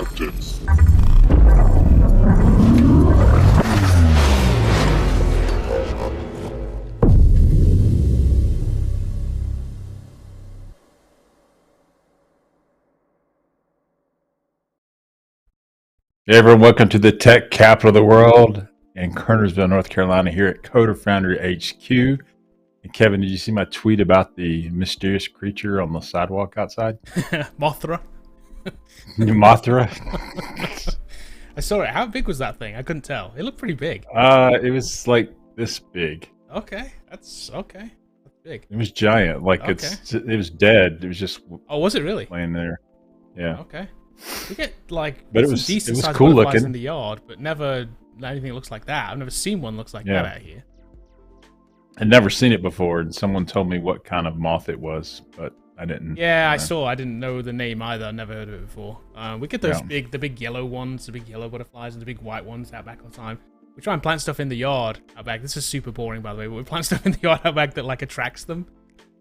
acceptance. Hey everyone, welcome to the tech capital of the world in Kernersville, North Carolina, here at Coder Foundry HQ. And Kevin, did you see my tweet about the mysterious creature on the sidewalk outside? Mothra. Mothra? I saw it. How big was that thing? I couldn't tell. It looked pretty big. It was like this big. Okay, that's big. It was giant. Like it was dead. It was just was it really? laying there. Yeah. Okay. We get like But it some was decent sized cool butterflies looking in the yard, but never anything that looks like that. I've never seen one that looks like that out here. I'd never seen it before, and someone told me what kind of moth it was, but I didn't. Yeah, I saw. I didn't know the name either. I never heard of it before. We get those the big yellow ones, the big yellow butterflies, and the big white ones out back all the time. We try and plant stuff in the yard out back. This is super boring, by the way, but we plant stuff in the yard out back that like attracts them.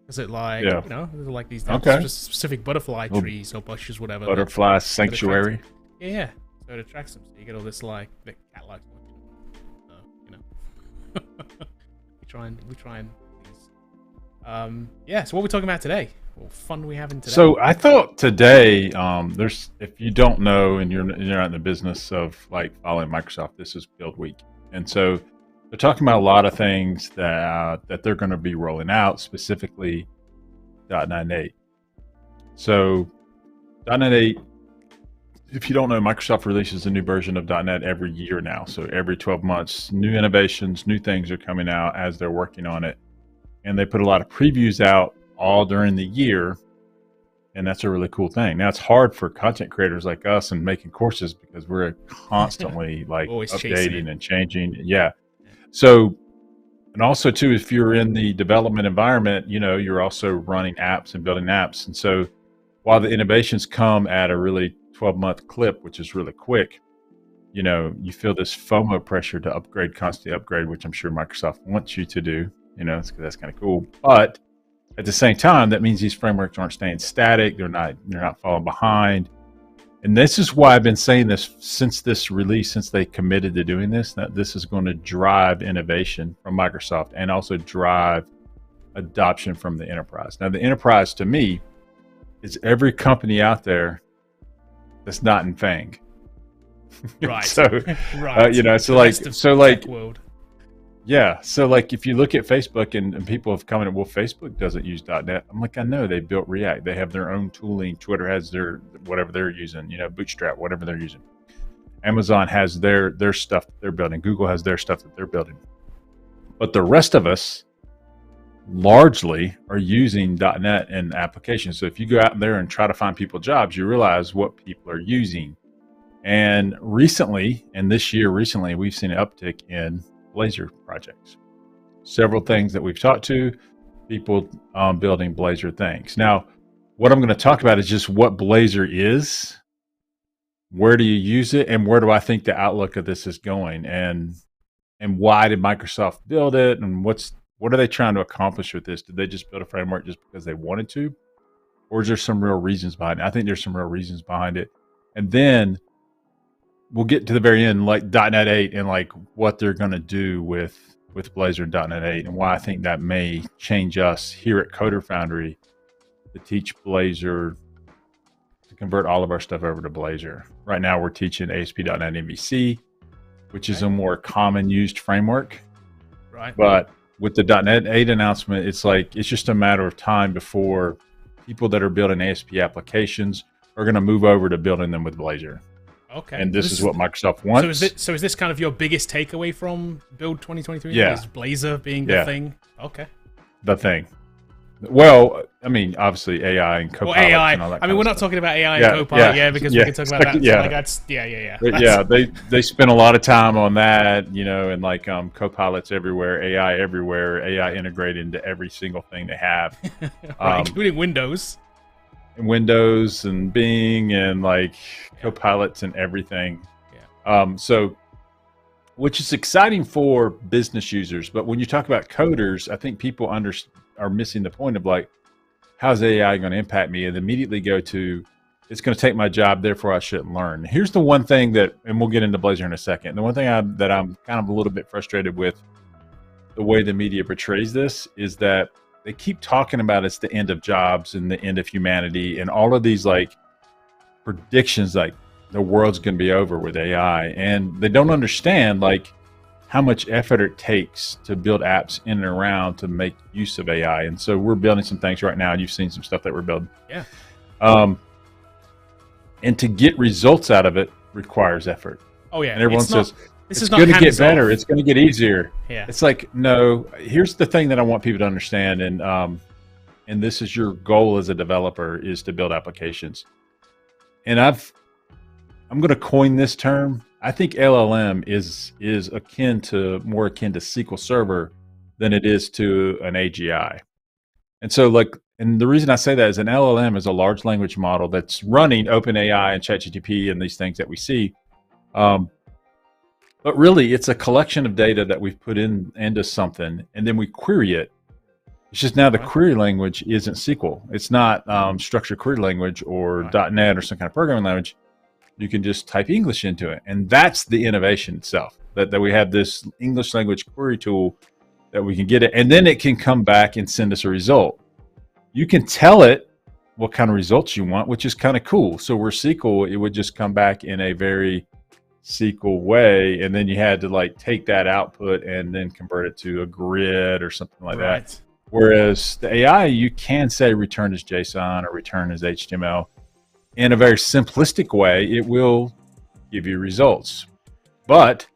Is it like, you know, there's like these specific butterfly trees or bushes, whatever. Butterfly sanctuary. Yeah. So it attracts them. So you get all this like the cat-like function. So, you know. we try and so what are we talking about today? What fun are we having today? So I thought today, there's, if you don't know and you're not in the business of like following Microsoft, this is Build Week. And so they're talking about a lot of things that they're going to be rolling out, specifically .NET 8. So .NET 8, if you don't know, Microsoft releases a new version of .NET every year now. So every 12 months, new innovations, new things are coming out as they're working on it. And they put a lot of previews out all during the year. And that's a really cool thing. Now, it's hard for content creators like us and making courses because we're constantly like updating and changing. Yeah. So, and also too, if you're in the development environment, you know, you're also running apps and building apps. And so while the innovations come at a really 12-month clip, which is really quick, you know, you feel this FOMO pressure to upgrade, constantly upgrade, which I'm sure Microsoft wants you to do, you know, that's kind of cool. But at the same time, that means these frameworks aren't staying static. They're not falling behind. And this is why I've been saying this since this release, since they committed to doing this, that this is going to drive innovation from Microsoft and also drive adoption from the enterprise. Now, the enterprise to me is every company out there that's not in FANG. Right. So, right. You know, so like if you look at Facebook and people have commented, well, Facebook doesn't use .NET. I'm like, I know they built React. They have their own tooling. Twitter has their, whatever they're using, you know, Bootstrap, whatever they're using. Amazon has their stuff that they're building. Google has their stuff that they're building. But the rest of us largely are using .NET in applications. So if you go out there and try to find people jobs, you realize what people are using. And recently, we've seen an uptick in Blazor projects. Several things that we've talked to, people building Blazor things. Now, what I'm going to talk about is just what Blazor is, where do you use it, and where do I think the outlook of this is going, and why did Microsoft build it, and what are they trying to accomplish with this? Did they just build a framework just because they wanted to, or is there some real reasons behind it? I think there's some real reasons behind it, and then we'll get to the very end, like .NET 8 and like what they're going to do with Blazor and .NET 8 and why I think that may change us here at Coder Foundry to teach Blazor, to convert all of our stuff over to Blazor. Right now we're teaching ASP.NET MVC, which is a more common used framework. Right. But with the .NET 8 announcement, it's just a matter of time before people that are building ASP applications are going to move over to building them with Blazor. Okay. And this is what Microsoft wants. So is this kind of your biggest takeaway from Build 2023? Yeah. Is Blazor being the thing? Okay. The thing. Well, I mean, obviously AI and Copilot and all that. I mean, we're not talking about AI and Copilot, because we can talk about that. Yeah. So like that's. They spend a lot of time on that, you know, and like Copilots everywhere, AI everywhere, AI integrated into every single thing they have, including Windows. And Windows and Bing and like Copilots and everything. Yeah. So, which is exciting for business users, but when you talk about coders, I think people are missing the point of like, how's AI going to impact me? And immediately go to, it's going to take my job, therefore I shouldn't learn. Here's the one thing that, and we'll get into Blazor in a second. The one thing that I'm kind of a little bit frustrated with the way the media portrays this is that they keep talking about it's the end of jobs and the end of humanity and all of these like predictions, like the world's going to be over with AI, and they don't understand like how much effort it takes to build apps in and around to make use of AI. And so we're building some things right now, and you've seen some stuff that we're building. Yeah. And to get results out of it requires effort. Oh yeah. And everyone says it's going to get better. It's going to get easier. Yeah. It's like, no, here's the thing that I want people to understand. And this is your goal as a developer, is to build applications. And I'm going to coin this term. I think LLM is more akin to SQL Server than it is to an AGI. And so and the reason I say that is an LLM is a large language model that's running OpenAI and ChatGPT and these things that we see. But really, it's a collection of data that we've put into something, and then we query it. It's just now the query language isn't SQL. It's not structured query language or .NET or some kind of programming language. You can just type English into it. And that's the innovation itself, that we have this English language query tool that we can get it, and then it can come back and send us a result. You can tell it what kind of results you want, which is kind of cool. So where SQL, it would just come back in a very SQL way, and then you had to like take that output and then convert it to a grid or something like that. Whereas the AI, you can say return as JSON or return as HTML. In a very simplistic way, it will give you results. But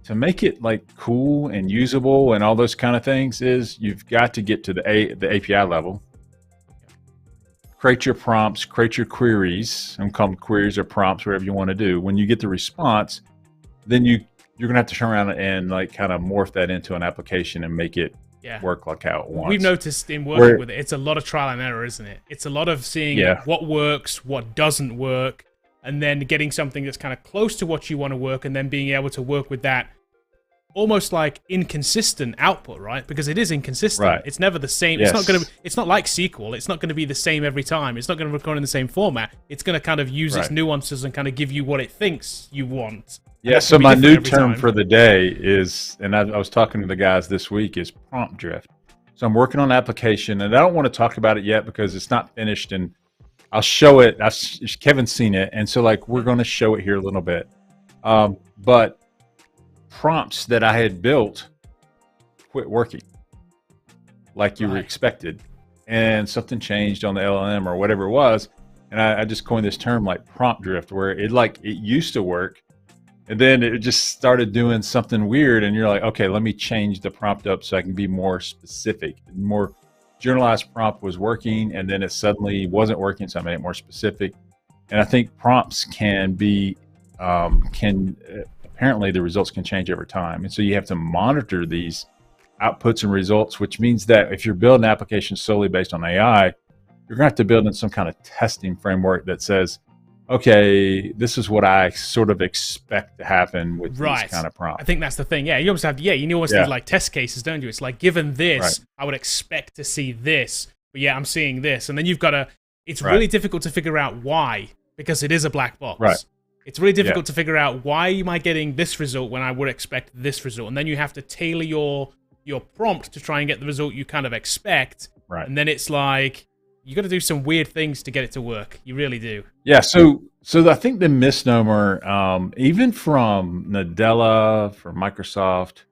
to make it like cool and usable and all those kind of things, is you've got to get to the API level. Create your prompts, create your queries. I'm calling them queries or prompts, whatever you want to do. When you get the response, then you're going to have to turn around and like kind of morph that into an application and make it work like how it wants. We've noticed in working with it, it's a lot of trial and error, isn't it? It's a lot of seeing what works, what doesn't work, and then getting something that's kind of close to what you want to work, and then being able to work with that almost like inconsistent output, right? Because it is inconsistent. Right. It's never the same. Yes. It's not like SQL. It's not going to be the same every time. It's not going to record in the same format. It's going to kind of use its nuances and kind of give you what it thinks you want. Yeah, so my new term for the day is, and I was talking to the guys this week, is prompt drift. So I'm working on an application, and I don't want to talk about it yet because it's not finished, and I'll show it. Kevin's seen it, and so like we're going to show it here a little bit. But prompts that I had built quit working like you were expected, and something changed on the LLM or whatever it was, and I just coined this term like prompt drift, where it used to work, and then it just started doing something weird, and you're like, okay, let me change the prompt up so I can be more specific. More generalized prompt was working, and then it suddenly wasn't working, so I made it more specific. And I think prompts can be apparently the results can change over time, and so you have to monitor these outputs and results, which means that if you're building applications solely based on AI, you're going to have to build in some kind of testing framework that says, okay, this is what I sort of expect to happen with these kind of prompts. I think that's the thing. Yeah, you almost have you almost need like test cases, don't you? It's like, given this, I would expect to see this, but yeah, I'm seeing this, and then you've got to. It's really difficult to figure out why, because it is a black box. Right. It's really difficult to figure out why am I getting this result when I would expect this result, and then you have to tailor your prompt to try and get the result you kind of expect. Right. And then it's like you got to do some weird things to get it to work. You really do. Yeah. So I think the misnomer, even from Nadella, from Microsoft,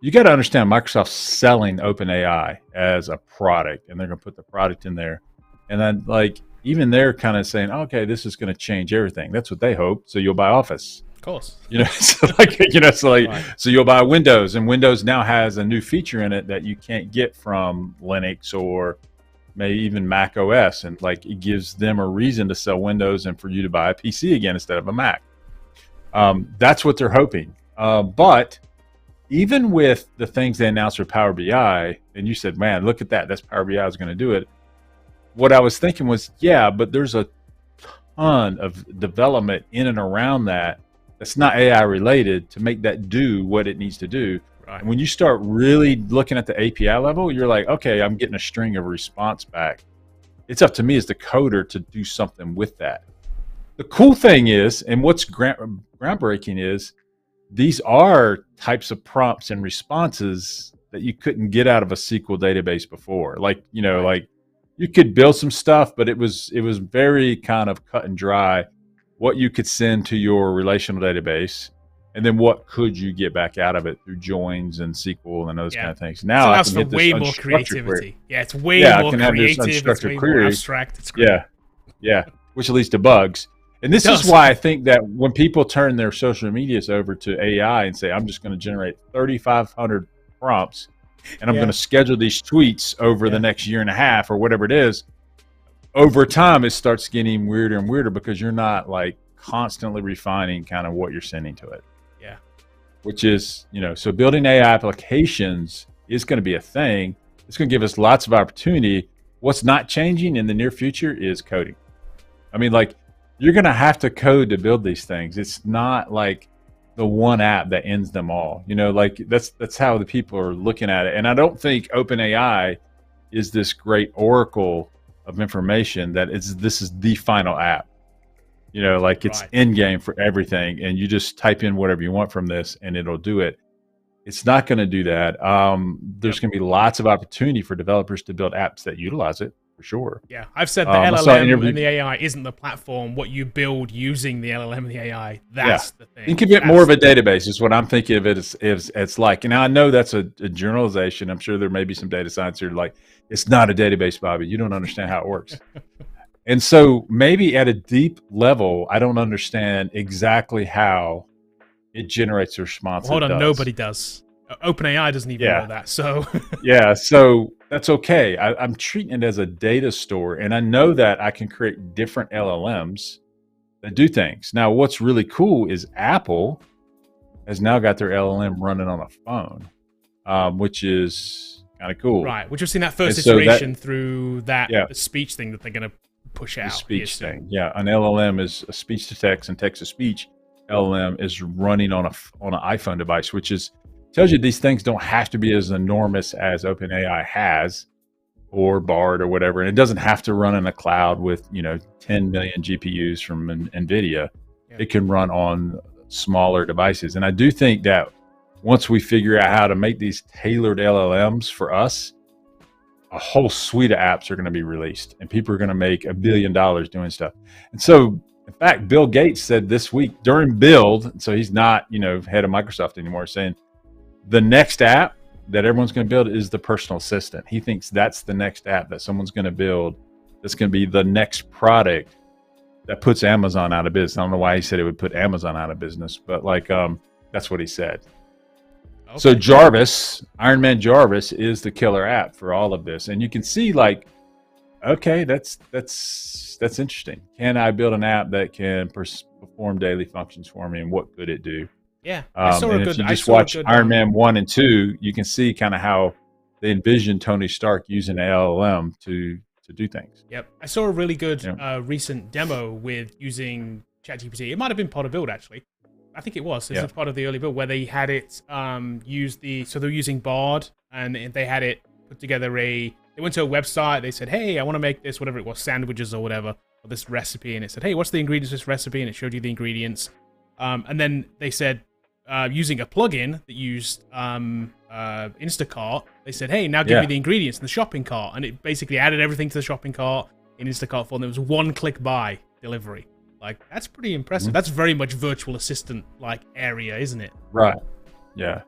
you got to understand Microsoft's selling OpenAI as a product, and they're going to put the product in there, and then like. Even they're kind of saying, okay, this is going to change everything. That's what they hope. So you'll buy Office. Of course. So you'll buy Windows, and Windows now has a new feature in it that you can't get from Linux or maybe even Mac OS. And like, it gives them a reason to sell Windows and for you to buy a PC again instead of a Mac. That's what they're hoping. But even with the things they announced for Power BI, and you said, man, look at that. That's Power BI is going to do it. What I was thinking was, yeah, but there's a ton of development in and around that's not AI related to make that do what it needs to do. Right. And when you start really looking at the API level, you're like, okay, I'm getting a string of response back. It's up to me as the coder to do something with that. the cool thing is, and what's groundbreaking is, these are types of prompts and responses that you couldn't get out of a SQL database before. Like, like you could build some stuff, but it was very kind of cut and dry what you could send to your relational database, and then what could you get back out of it through joins and SQL and those kind of things. Now I can get way more creativity. Query. Yeah, it's way more creative. It's way more abstract. It's great. Yeah, which leads to bugs. And this is why I think that when people turn their social medias over to AI and say, I'm just going to generate 3,500 prompts and I'm going to schedule these tweets over the next year and a half or whatever it is, over time it starts getting weirder and weirder because you're not like constantly refining kind of what you're sending to it. Yeah. Which is, so building AI applications is going to be a thing. It's going to give us lots of opportunity. What's not changing in the near future is coding. I mean, like, you're going to have to code to build these things. It's not like the one app that ends them all. Like that's how the people are looking at it. And I don't think OpenAI is this great oracle of information that this is the final app. Like it's end game for everything. And you just type in whatever you want from this and it'll do it. It's not going to do that. There's going to be lots of opportunity for developers to build apps that utilize it. For sure. Yeah, I've said the LLM and the AI isn't the platform. What you build using the LLM and the AI, that's the thing. Think of it more of a database is what I'm thinking of it as it's like. And I know that's a generalization. I'm sure there may be some data science here like, it's not a database, Bobby. You don't understand how it works. And so maybe at a deep level, I don't understand exactly how it generates a response. Hold on, nobody does. OpenAI doesn't even know that. So so that's okay. I'm treating it as a data store, and I know that I can create different LLMs that do things. Now, what's really cool is Apple has now got their LLM running on a phone, which is kind of cool. Right, which we've seen that first iteration through that the speech thing that they're going to push out. The speech thing, an LLM is a speech to text and text to speech. LLM is running on an iPhone device, which tells you these things don't have to be as enormous as OpenAI has or Bard or whatever. And it doesn't have to run in a cloud with, 10 million GPUs from NVIDIA. Yeah. It can run on smaller devices. And I do think that once we figure out how to make these tailored LLMs for us, a whole suite of apps are going to be released and people are going to make $1 billion doing stuff. And so, in fact, Bill Gates said this week during Build, so he's not, head of Microsoft anymore, saying, the next app that everyone's going to build is the personal assistant. He thinks that's the next app that someone's going to build. That's going to be the next product that puts Amazon out of business. I don't know why he said it would put Amazon out of business, but that's what he said. Okay. So Jarvis, Iron Man Jarvis, is the killer app for all of this, and you can see okay, that's interesting. Can I build an app that can perform daily functions for me, and what could it do? Yeah, if you just watch Iron Man 1 and 2, you can see kind of how they envisioned Tony Stark using an LLM to do things. Yep, I saw a really good recent demo with using ChatGPT. It might have been part of Build actually. I think it was. It's part of the early build where they had it so they're using Bard and they had it put together they went to a website. They said, hey, I want to make this whatever it was, sandwiches or whatever, or this recipe, and it said, hey, what's the ingredients of this recipe, and it showed you the ingredients. And then they said, using a plugin that used Instacart, they said, hey, now give me the ingredients in the shopping cart. And it basically added everything to the shopping cart in Instacart form. There was one-click buy delivery. That's pretty impressive. Mm-hmm. That's very much virtual assistant-like area, isn't it? Right. Yeah.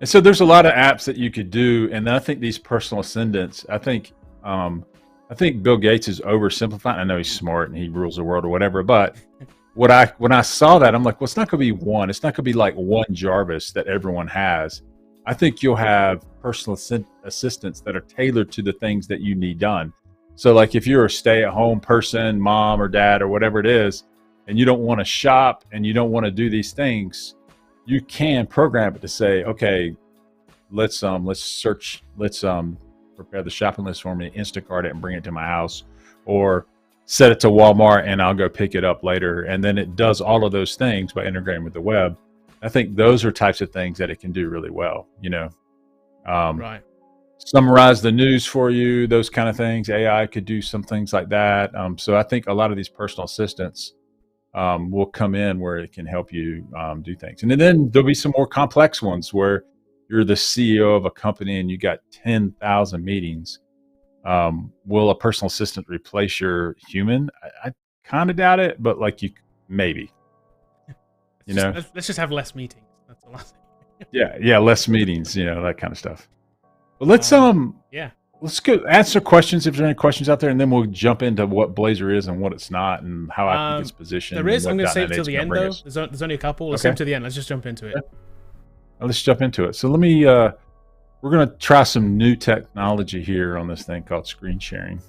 And so there's a lot of apps that you could do. And I think these personal assistants, I think Bill Gates is oversimplifying. I know he's smart and he rules the world or whatever, but when I saw that, I'm like, well, it's not going to be one. It's not going to be like one Jarvis that everyone has. I think you'll have personal assistants that are tailored to the things that you need done. So like if you're a stay-at-home person, mom or dad or whatever it is, and you don't want to shop and you don't want to do these things, you can program it to say, okay, let's search, prepare the shopping list for me, Instacart it and bring it to my house, or set it to Walmart and I'll go pick it up later. And then it does all of those things by integrating with the web. I think those are types of things that it can do really well, right. Summarize the news for you, those kind of things. AI could do some things like that. So I think a lot of these personal assistants will come in where it can help you do things. And then there'll be some more complex ones where you're the CEO of a company and you got 10,000 meetings. Will a personal assistant replace your human? I kind of doubt it, but like maybe. Let's just have less meetings. That's the last thing. Yeah, less meetings, that kind of stuff. But let's let's go answer questions if there's any questions out there, and then we'll jump into what Blazor is and what it's not, and how I think it's positioned. There is. I'm going to save it till the end, though. There's only a couple. Let's save it to the end. Let's just jump into it. Yeah. Let's jump into it. So let me. We're going to try some new technology here on this thing called screen sharing.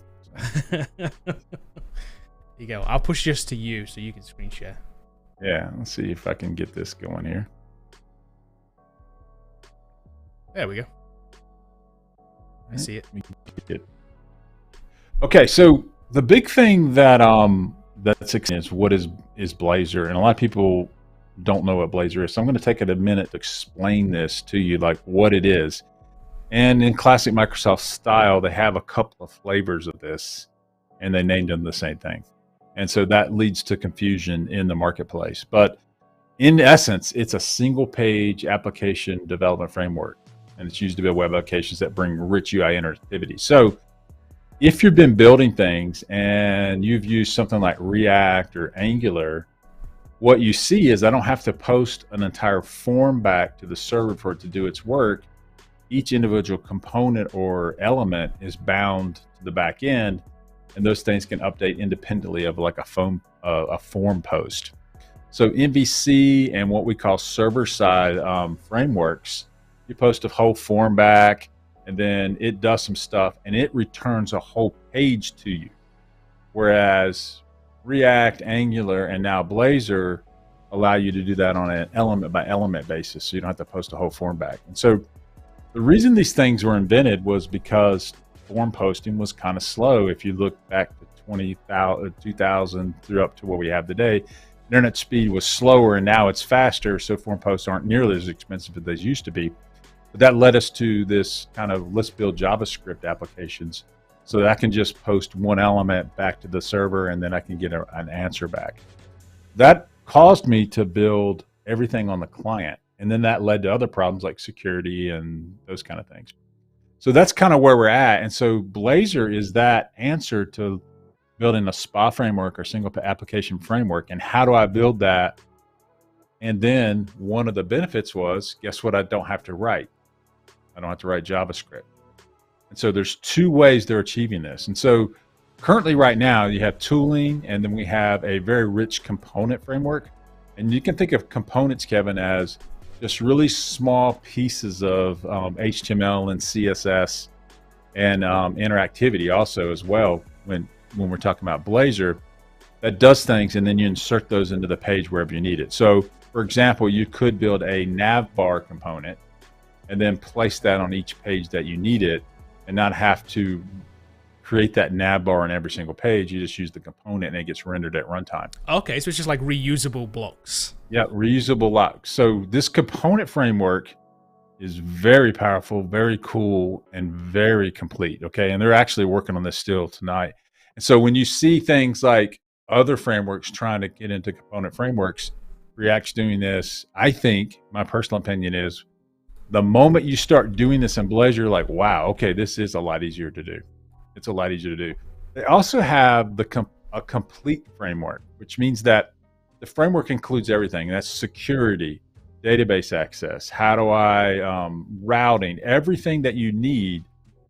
There you go. I'll push just to you so you can screen share. Yeah. Let's see if I can get this going here. There we go. I see it. Okay, so the big thing that's is what is Blazor, and a lot of people don't know what Blazor is. So I'm going to take a minute to explain this to you, like what it is. And in classic Microsoft style, they have a couple of flavors of this, and they named them the same thing. And so that leads to confusion in the marketplace. But in essence, it's a single-page application development framework, and it's used to build web applications that bring rich UI interactivity. So if you've been building things and you've used something like React or Angular, what you see is I don't have to post an entire form back to the server for it to do its work. Each individual component or element is bound to the back end, and those things can update independently of like a form post. So MVC and what we call server-side frameworks, you post a whole form back, and then it does some stuff, and it returns a whole page to you. Whereas React, Angular, and now Blazor allow you to do that on an element-by-element basis, so you don't have to post a whole form back. And so the reason these things were invented was because form posting was kind of slow. If you look back to 2000 through up to what we have today, internet speed was slower, and now it's faster, so form posts aren't nearly as expensive as they used to be. But that led us to this kind of let's build JavaScript applications so that I can just post one element back to the server, and then I can get an answer back. That caused me to build everything on the client. And then that led to other problems like security and those kind of things. So that's kind of where we're at. And so Blazor is that answer to building a SPA framework or single application framework. And how do I build that? And then one of the benefits was, guess what? I don't have to write. I don't have to write JavaScript. And so there's two ways they're achieving this. And so currently right now you have tooling, and then we have a very rich component framework. And you can think of components, Kevin, as just really small pieces of HTML and CSS and interactivity also as well when we're talking about Blazor that does things, and then you insert those into the page wherever you need it. So for example, you could build a navbar component and then place that on each page that you need it and not have to create that navbar on every single page. You just use the component and it gets rendered at runtime. Okay, so it's just like reusable blocks. Yeah, reusable blocks. So this component framework is very powerful, very cool, and very complete. Okay, and they're actually working on this still tonight. And so when you see things like other frameworks trying to get into component frameworks, React's doing this. I think my personal opinion is the moment you start doing this in Blazor, you're like, wow, okay, this is a lot easier to do. It's a lot easier to do. They also have a complete framework, which means that the framework includes everything. That's security, database access, how do I, routing, everything that you need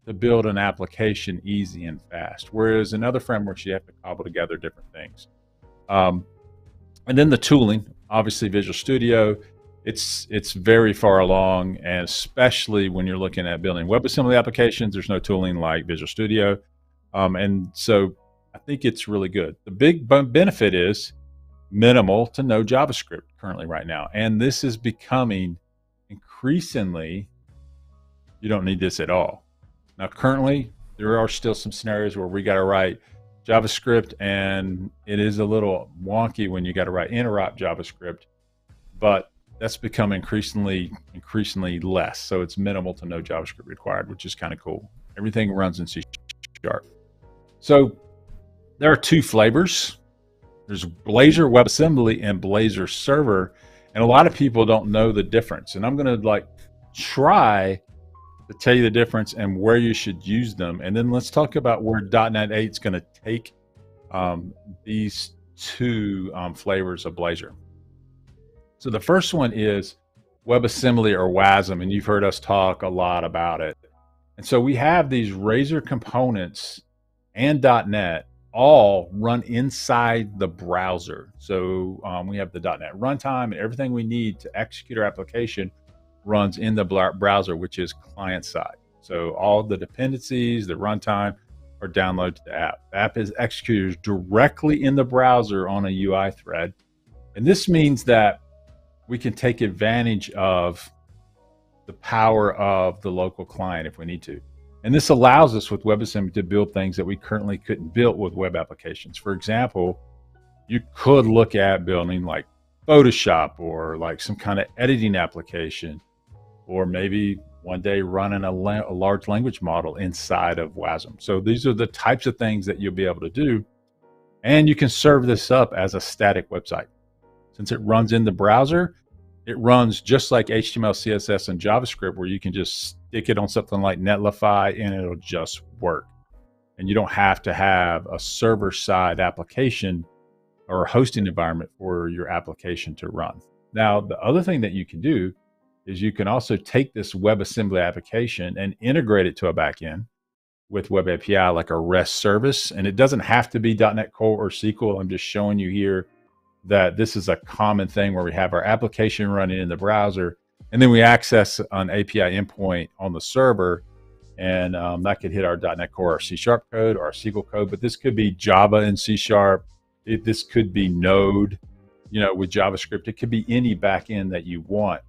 to build an application easy and fast. Whereas in other frameworks, you have to cobble together different things. And then the tooling, obviously Visual Studio, it's very far along, and especially when you're looking at building WebAssembly applications, there's no tooling like Visual Studio. And so I think it's really good. The big benefit is minimal to no JavaScript currently right now. And this is becoming increasingly, you don't need this at all. Now, currently, there are still some scenarios where we got to write JavaScript, and it is a little wonky when you got to write interop JavaScript, but that's become increasingly less. So it's minimal to no JavaScript required, which is kind of cool. Everything runs in C#. So there are two flavors. There's Blazor WebAssembly and Blazor Server, and a lot of people don't know the difference. And I'm going to try to tell you the difference and where you should use them. And then let's talk about where .NET 8 is going to take these two flavors of Blazor. So the first one is WebAssembly or WASM, and you've heard us talk a lot about it. And so we have these Razor components and .NET all run inside the browser. So we have the .NET runtime, and everything we need to execute our application runs in the browser, which is client side. So all the dependencies, the runtime, are downloaded to the app. The app is executed directly in the browser on a UI thread. And this means that we can take advantage of the power of the local client if we need to. And this allows us with WebAssembly to build things that we currently couldn't build with web applications. For example, you could look at building like Photoshop or like some kind of editing application, or maybe one day running a large language model inside of WASM. So these are the types of things that you'll be able to do. And you can serve this up as a static website. Since it runs in the browser, it runs just like HTML, CSS, and JavaScript, where you can just stick it on something like Netlify and it'll just work. And you don't have to have a server-side application or a hosting environment for your application to run. Now, the other thing that you can do is you can also take this WebAssembly application and integrate it to a backend with Web API, like a REST service. And it doesn't have to be .NET Core or SQL. I'm just showing you here that this is a common thing where we have our application running in the browser, and then we access an API endpoint on the server, and that could hit our .NET Core or C# code or our SQL code, but this could be Java and C#. This could be Node, with JavaScript. It could be any backend that you want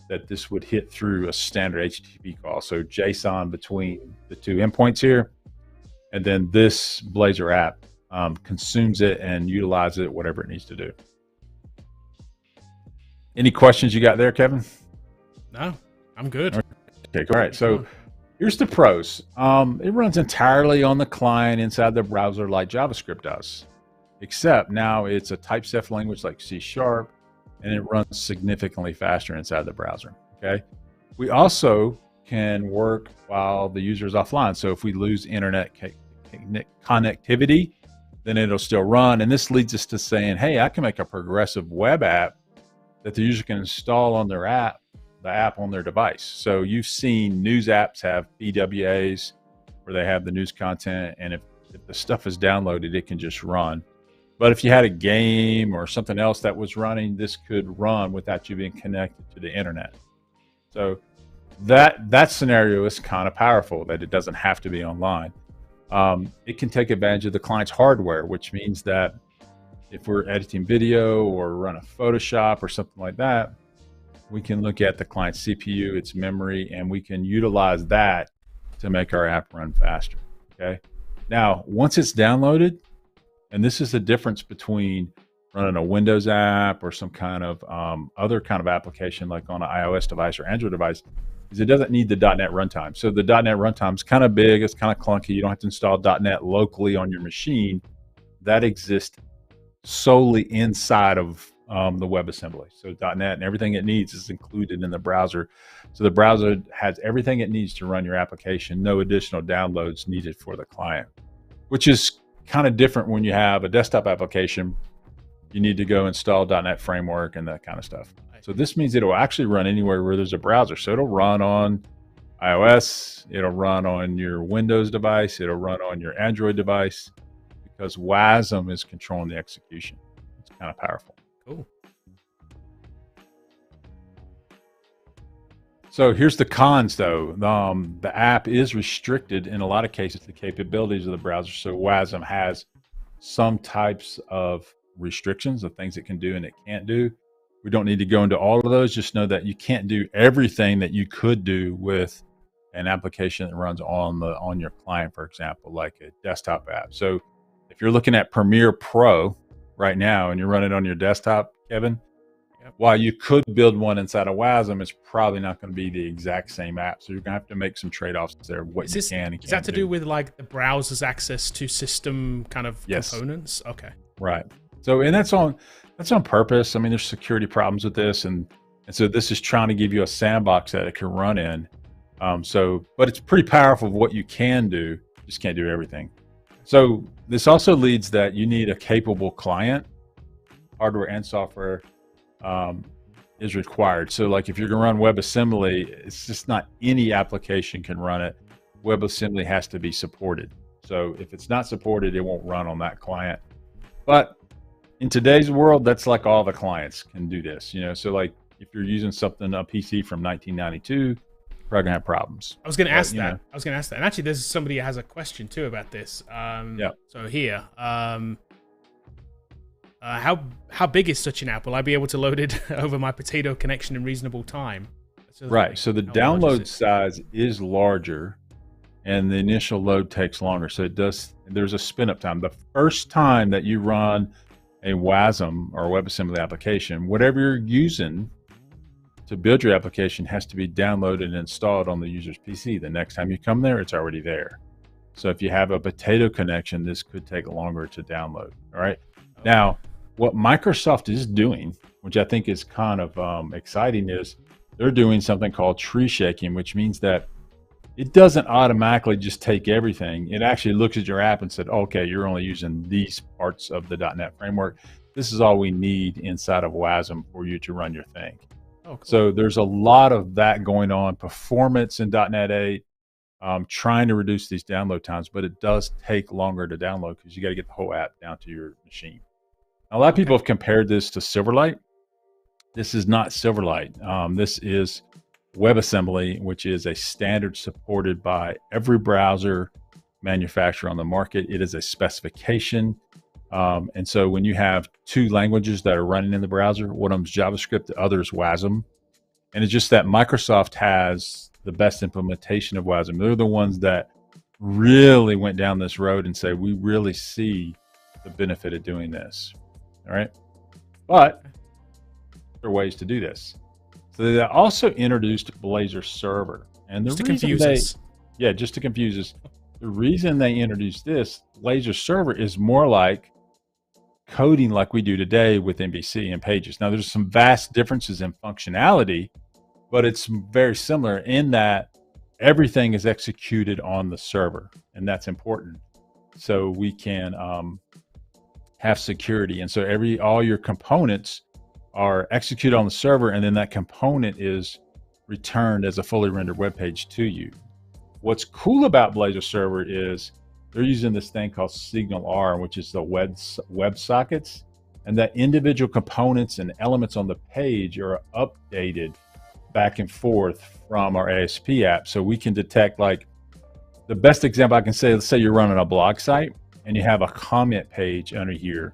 that this would hit through a standard HTTP call. So JSON between the two endpoints here, and then this Blazor app consumes it and utilizes it, whatever it needs to do. Any questions you got there, Kevin? No, I'm good. Okay, all right. So here's the pros. It runs entirely on the client inside the browser like JavaScript does, except now it's a typeset language like C#, and it runs significantly faster inside the browser. Okay. We also can work while the user is offline. So if we lose internet connectivity, then it'll still run. And this leads us to saying, hey, I can make a progressive web app that the user can install on their app, the app on their device. So you've seen news apps have PWAs where they have the news content, and if the stuff is downloaded, it can just run. But if you had a game or something else that was running, this could run without you being connected to the internet. So that scenario is kind of powerful, that it doesn't have to be online. It can take advantage of the client's hardware, which means that if we're editing video or run a Photoshop or something like that, we can look at the client's CPU, its memory, and we can utilize that to make our app run faster. Okay. Now, once it's downloaded, and this is the difference between running a Windows app or some kind of other kind of application like on an iOS device or Android device, is it doesn't need the .NET runtime. So the .NET runtime is kind of big, it's kind of clunky. You don't have to install .NET locally on your machine. That exists solely inside of the WebAssembly. So .NET and everything it needs is included in the browser. So the browser has everything it needs to run your application, no additional downloads needed for the client, which is kind of different when you have a desktop application. You need to go install .NET framework and that kind of stuff. So this means it'll actually run anywhere where there's a browser. So it'll run on iOS, it'll run on your Windows device, it'll run on your Android device, because WASM is controlling the execution. It's kind of powerful. Cool. So here's the cons, though. The app is restricted in a lot of cases to the capabilities of the browser. So WASM has some types of restrictions of things it can do and it can't do. We don't need to go into all of those. Just know that you can't do everything that you could do with an application that runs on your client, for example, like a desktop app. So if you're looking at Premiere Pro right now and you're running on your desktop, Kevin, while you could build one inside of WASM, it's probably not going to be the exact same app. So you're going to have to make some trade-offs there. Is that to do with like the browser's access to system kind of components? Okay. Right. So, and that's on purpose. I mean, there's security problems with this, and so this is trying to give you a sandbox that it can run in. But it's pretty powerful of what you can do. Just can't do everything. So this also leads that you need a capable client, hardware and software is required. So like if you're going to run WebAssembly, it's just not any application can run it. WebAssembly has to be supported. So if it's not supported, it won't run on that client. But in today's world, that's like all the clients can do this, So like if you're using something, a PC from 1992, probably gonna have problems. I was going to ask that. And actually, there's somebody who has a question too about this. So here, how big is such an app? Will I be able to load it over my potato connection in reasonable time? Right. So the download size is larger, and the initial load takes longer. So there's a spin up time. The first time that you run a WASM or WebAssembly application, whatever you're using to build your application has to be downloaded and installed on the user's PC. The next time you come there, it's already there. So if you have a potato connection, this could take longer to download. All right. Now, what Microsoft is doing, which I think is kind of exciting, is they're doing something called tree shaking, which means that it doesn't automatically just take everything. It actually looks at your app and said, okay, you're only using these parts of the .NET framework. This is all we need inside of WASM for you to run your thing. Oh, cool. So there's a lot of that going on. Performance in .NET 8, trying to reduce these download times, but it does take longer to download because you got to get the whole app down to your machine. Now, a lot of people have compared this to Silverlight. This is not Silverlight. This is WebAssembly, which is a standard supported by every browser manufacturer on the market. It is a specification. And so when you have two languages that are running in the browser, one of them is JavaScript, the other is WASM. And it's just that Microsoft has the best implementation of WASM. They're the ones that really went down this road and say, we really see the benefit of doing this. All right. But there are ways to do this. So they also introduced Blazor Server. And just to confuse us. Yeah, just to confuse us. The reason they introduced this, Blazor Server, is more like coding like we do today with MVC and Pages. Now, there's some vast differences in functionality, but it's very similar in that everything is executed on the server, and that's important. So we can have security. And so all your components are executed on the server, and then that component is returned as a fully rendered web page to you. What's cool about Blazor Server is they're using this thing called SignalR, which is the web sockets, and that individual components and elements on the page are updated back and forth from our ASP app. So we can detect, like, the best example I can say, let's say you're running a blog site and you have a comment page under here.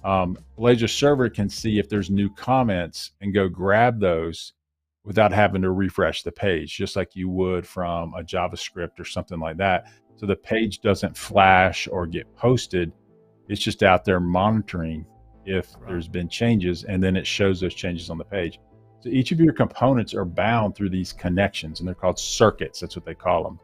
Blazor Server can see if there's new comments and go grab those without having to refresh the page, just like you would from a JavaScript or something like that. So the page doesn't flash or get posted. It's just out there monitoring if there's been changes, and then it shows those changes on the page. So each of your components are bound through these connections, and they're called circuits. That's what they call them.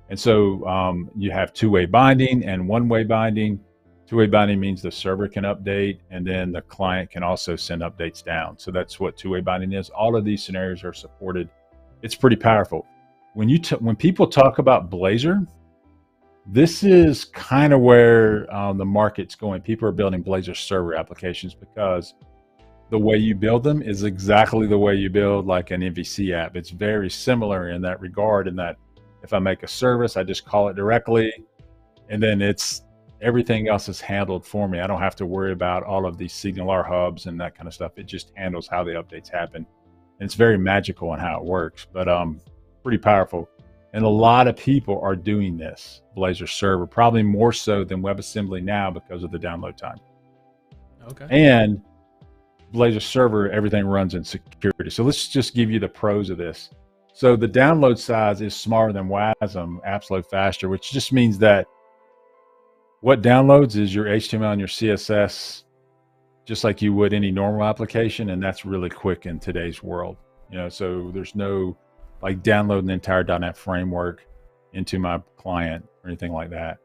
And so you have two-way binding and one-way binding. Two-way binding means the server can update, and then the client can also send updates down. So that's what two-way binding is. All of these scenarios are supported. It's pretty powerful. When people talk about Blazor, this is kind of where the market's going. People are building Blazor Server applications because the way you build them is exactly the way you build like an MVC app. It's very similar in that regard, in that if I make a service, I just call it directly, and then everything else is handled for me. I don't have to worry about all of these SignalR hubs and that kind of stuff. It just handles how the updates happen. And it's very magical in how it works, but pretty powerful. And a lot of people are doing this, Blazor Server, probably more so than WebAssembly now because of the download time. Okay. And Blazor Server, everything runs in security. So let's just give you the pros of this. So the download size is smaller than WASM, absolute faster, which just means that what downloads is your HTML and your CSS, just like you would any normal application, and that's really quick in today's world. So there's no like downloading the entire .NET framework into my client or anything like that.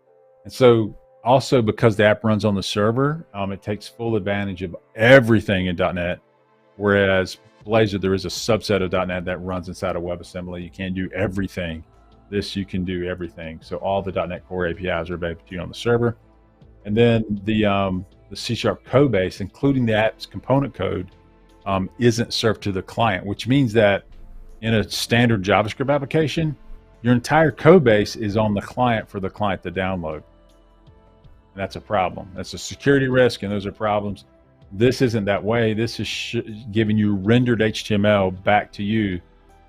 And so also, because the app runs on the server, it takes full advantage of everything in .NET, whereas Blazor, there is a subset of .NET that runs inside of WebAssembly. You can't do everything. This, you can do everything. So all the .NET Core APIs are available to you on the server. And then the C# code base, including the app's component code, isn't served to the client, which means that in a standard JavaScript application, your entire code base is on the client for the client to download. And that's a problem. That's a security risk, and those are problems. This isn't that way. This is giving you rendered HTML back to you,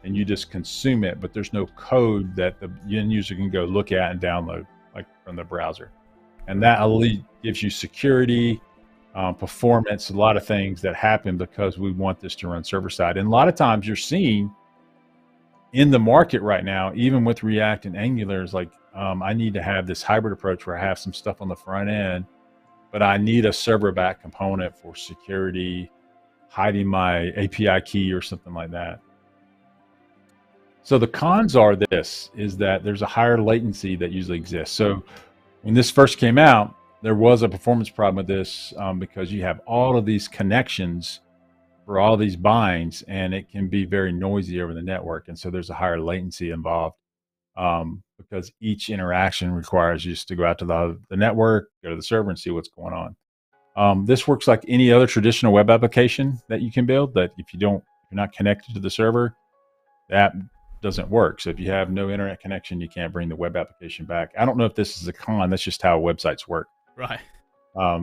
and you just consume it, but there's no code that the end user can go look at and download, like from the browser. And that gives you security, performance, a lot of things that happen because we want this to run server side. And a lot of times you're seeing in the market right now, even with React and Angular, is like, I need to have this hybrid approach where I have some stuff on the front end, but I need a server back component for security, hiding my API key or something like that. So the cons are is that there's a higher latency that usually exists. So when this first came out, there was a performance problem with this because you have all of these connections for all these binds, and it can be very noisy over the network. And so there's a higher latency involved because each interaction requires you to go out to the network, go to the server, and see what's going on. This works like any other traditional web application that you can build, that if you're not connected to the server, the app doesn't work. So if you have no internet connection, you can't bring the web application back. I don't know if this is a con. That's just how websites work. Right.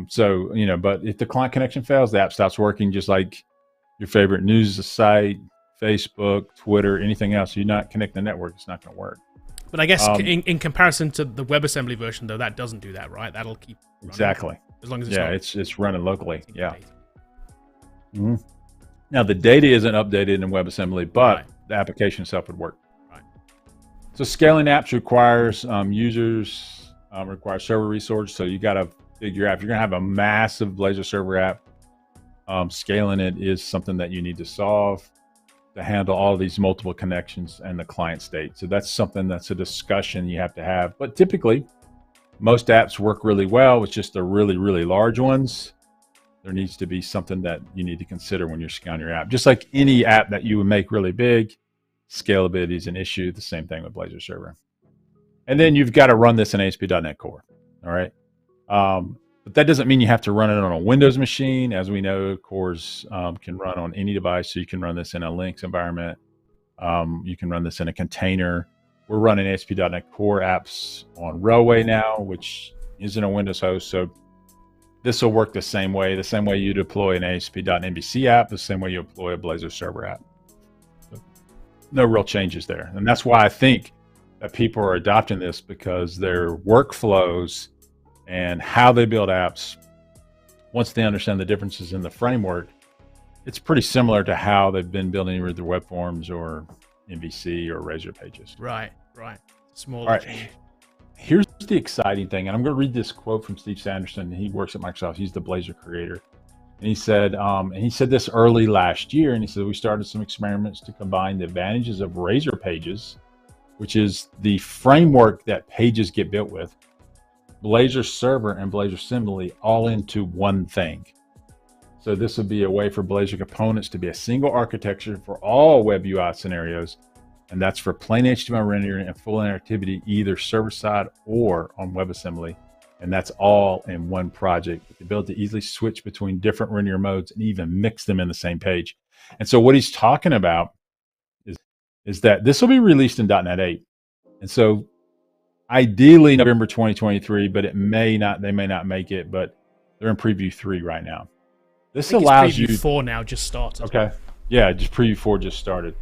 So, but if the client connection fails, the app stops working, just like your favorite news site, Facebook, Twitter, anything else. You're not connecting the network, it's not going to work. But I guess in comparison to the WebAssembly version, though, that doesn't do that, right? That'll keep running. Exactly. As long as it's it's running locally. Yeah. Mm-hmm. Now, the data isn't updated in WebAssembly, but the application itself would work. Right. So scaling apps requires users, requires server resources. So you got to figure out, if you're going to have a massive Blazor server app, scaling it is something that you need to solve to handle all these multiple connections and the client state. So that's something that's a discussion you have to have. But typically, most apps work really well. It's just the really, really large ones. There needs to be something that you need to consider when you're scaling your app. Just like any app that you would make really big, scalability is an issue. The same thing with Blazor Server. And then you've got to run this in ASP.NET Core. All right. But that doesn't mean you have to run it on a Windows machine. As we know, cores can run on any device. So you can run this in a Linux environment. You can run this in a container. We're running ASP.NET Core apps on Railway now, which isn't a Windows host. So this will work the same way you deploy an ASP.NBC app, the same way you deploy a Blazor server app. So no real changes there. And that's why I think that people are adopting this, because their workflows and how they build apps, once they understand the differences in the framework, it's pretty similar to how they've been building either web forms or MVC or Razor pages. Right. Small. All right. Here's the exciting thing, and I'm going to read this quote from Steve Sanderson. He works at Microsoft. He's the Blazor creator. And he said this early last year, and he said, we started some experiments to combine the advantages of Razor Pages, which is the framework that pages get built with, Blazor Server and Blazor Assembly all into one thing. So this would be a way for Blazor components to be a single architecture for all web UI scenarios. And that's for plain HTML rendering and full interactivity, either server side or on WebAssembly. And that's all in one project, with the ability to easily switch between different render modes and even mix them in the same page. And so what he's talking about is that this will be released in .NET 8. And so ideally November 2023, but they may not make it, but they're in preview 3 right now. This allows you. Preview 4 now just started. Okay. Yeah, just preview 4 just started.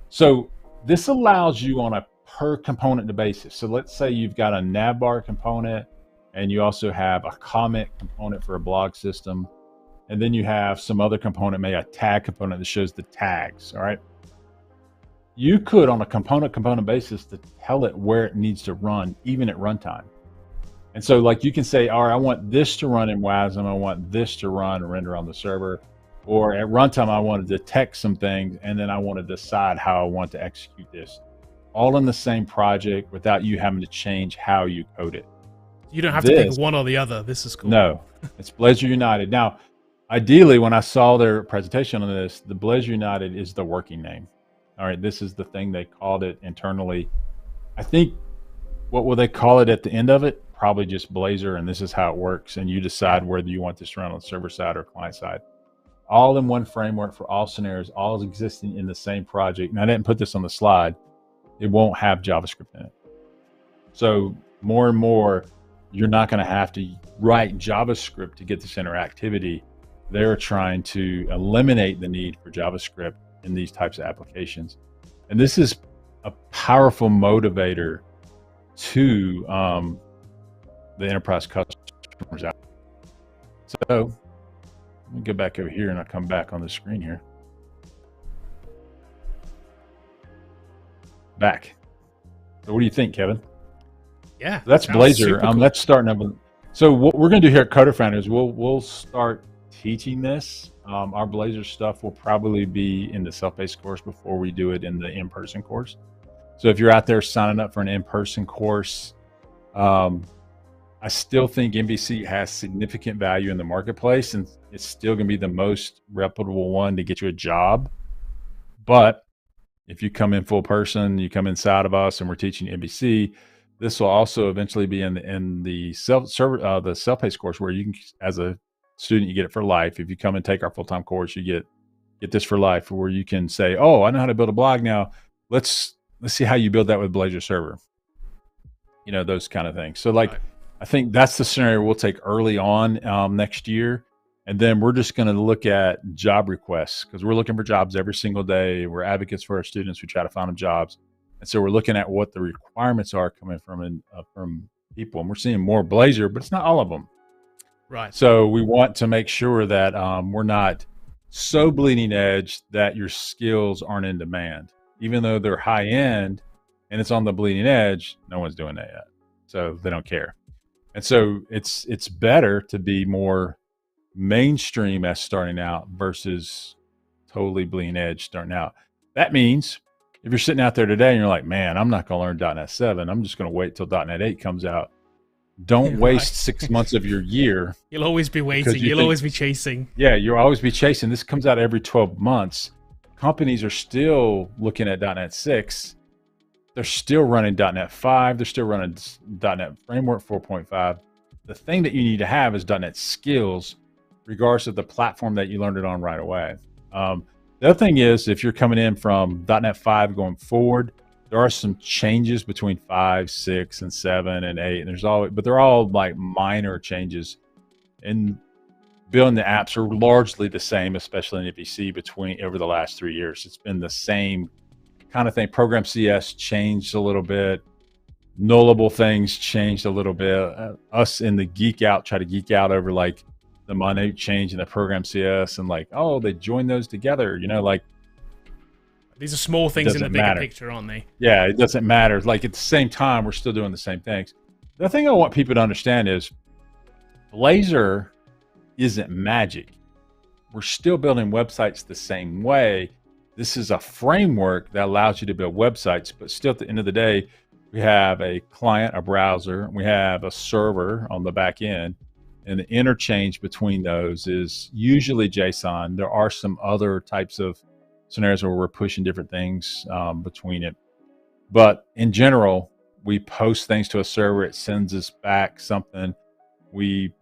So this allows you on a per component basis. So let's say you've got a navbar component, and you also have a comment component for a blog system. And then you have some other component, maybe a tag component that shows the tags. All right. You could, on a component basis, to tell it where it needs to run, even at runtime. And so like you can say, all right, I want this to run in WASM. I want this to run and render on the server. Or at runtime, I want to detect some things, and then I want to decide how I want to execute this. All in the same project without you having to change how you code it. You don't have to pick one or the other. This is cool. No, it's Blazor United. Now, ideally, when I saw their presentation on this, the Blazor United is the working name. All right, this is the thing they called it internally. I think, what will they call it at the end of it? Probably just Blazor, and this is how it works. And you decide whether you want this to run on the server side or client side. All in one framework for all scenarios, all existing in the same project. And I didn't put this on the slide. It won't have JavaScript in it. So more and more, you're not going to have to write JavaScript to get this interactivity. They're trying to eliminate the need for JavaScript in these types of applications. And this is a powerful motivator to the enterprise customers out. So let me go back over here and I'll come back on the screen here. Back. So what do you think, Kevin? Yeah, that's Blazor. Cool. Let's start up. So what we're going to do here at Coder Foundry is we'll start teaching this. Our Blazor stuff will probably be in the self-paced course before we do it in the in-person course. So if you're out there signing up for an in-person course, I still think MVC has significant value in the marketplace, and it's still going to be the most reputable one to get you a job. But if you come in full person, you come inside of us, and we're teaching MVC. This will also eventually be in the self-paced course, where you can, as a student, you get it for life. If you come and take our full-time course, you get this for life, where you can say, "Oh, I know how to build a blog now. Let's see how you build that with Blazor Server." You know, those kind of things. So, like, I think that's the scenario we'll take early on next year, and then we're just going to look at job requests, because we're looking for jobs every single day. We're advocates for our students. We try to find them jobs. And so we're looking at what the requirements are coming from people, and we're seeing more Blazor, but it's not all of them. Right. So we want to make sure that we're not so bleeding edge that your skills aren't in demand, even though they're high end and it's on the bleeding edge. No one's doing that yet, so they don't care. And so it's better to be more mainstream as starting out versus totally bleeding edge starting out. That means, if you're sitting out there today and you're like, "Man, I'm not going to learn .NET 7. I'm just going to wait till .NET 8 comes out." Don't waste 6 months of your year. You'll always be waiting. You'll always be chasing. Yeah, you'll always be chasing. This comes out every 12 months. Companies are still looking at .NET 6. They're still running .NET 5. They're still running .NET Framework 4.5. The thing that you need to have is .NET skills, regardless of the platform that you learned it on right away. The other thing is, if you're coming in from .NET 5 going forward, there are some changes between 5, 6, and 7, and 8. And but they're all like minor changes. And building the apps are largely the same, especially in MVC over the last 3 years. It's been the same kind of thing. Program CS changed a little bit. Nullable things changed a little bit. Us in the try to geek out over like the minute change in the program CS and like, oh, they joined those together, you know, like these are small things in the bigger picture, aren't they? Yeah, it doesn't matter. Like, at the same time, we're still doing the same things. The thing I want people to understand is Blazor isn't magic. We're still building websites the same way. This is a framework that allows you to build websites, but still at the end of the day, we have a client, a browser, we have a server on the back end. And the interchange between those is usually JSON. There are some other types of scenarios where we're pushing different things between it. But in general, we post things to a server. It sends us back something. We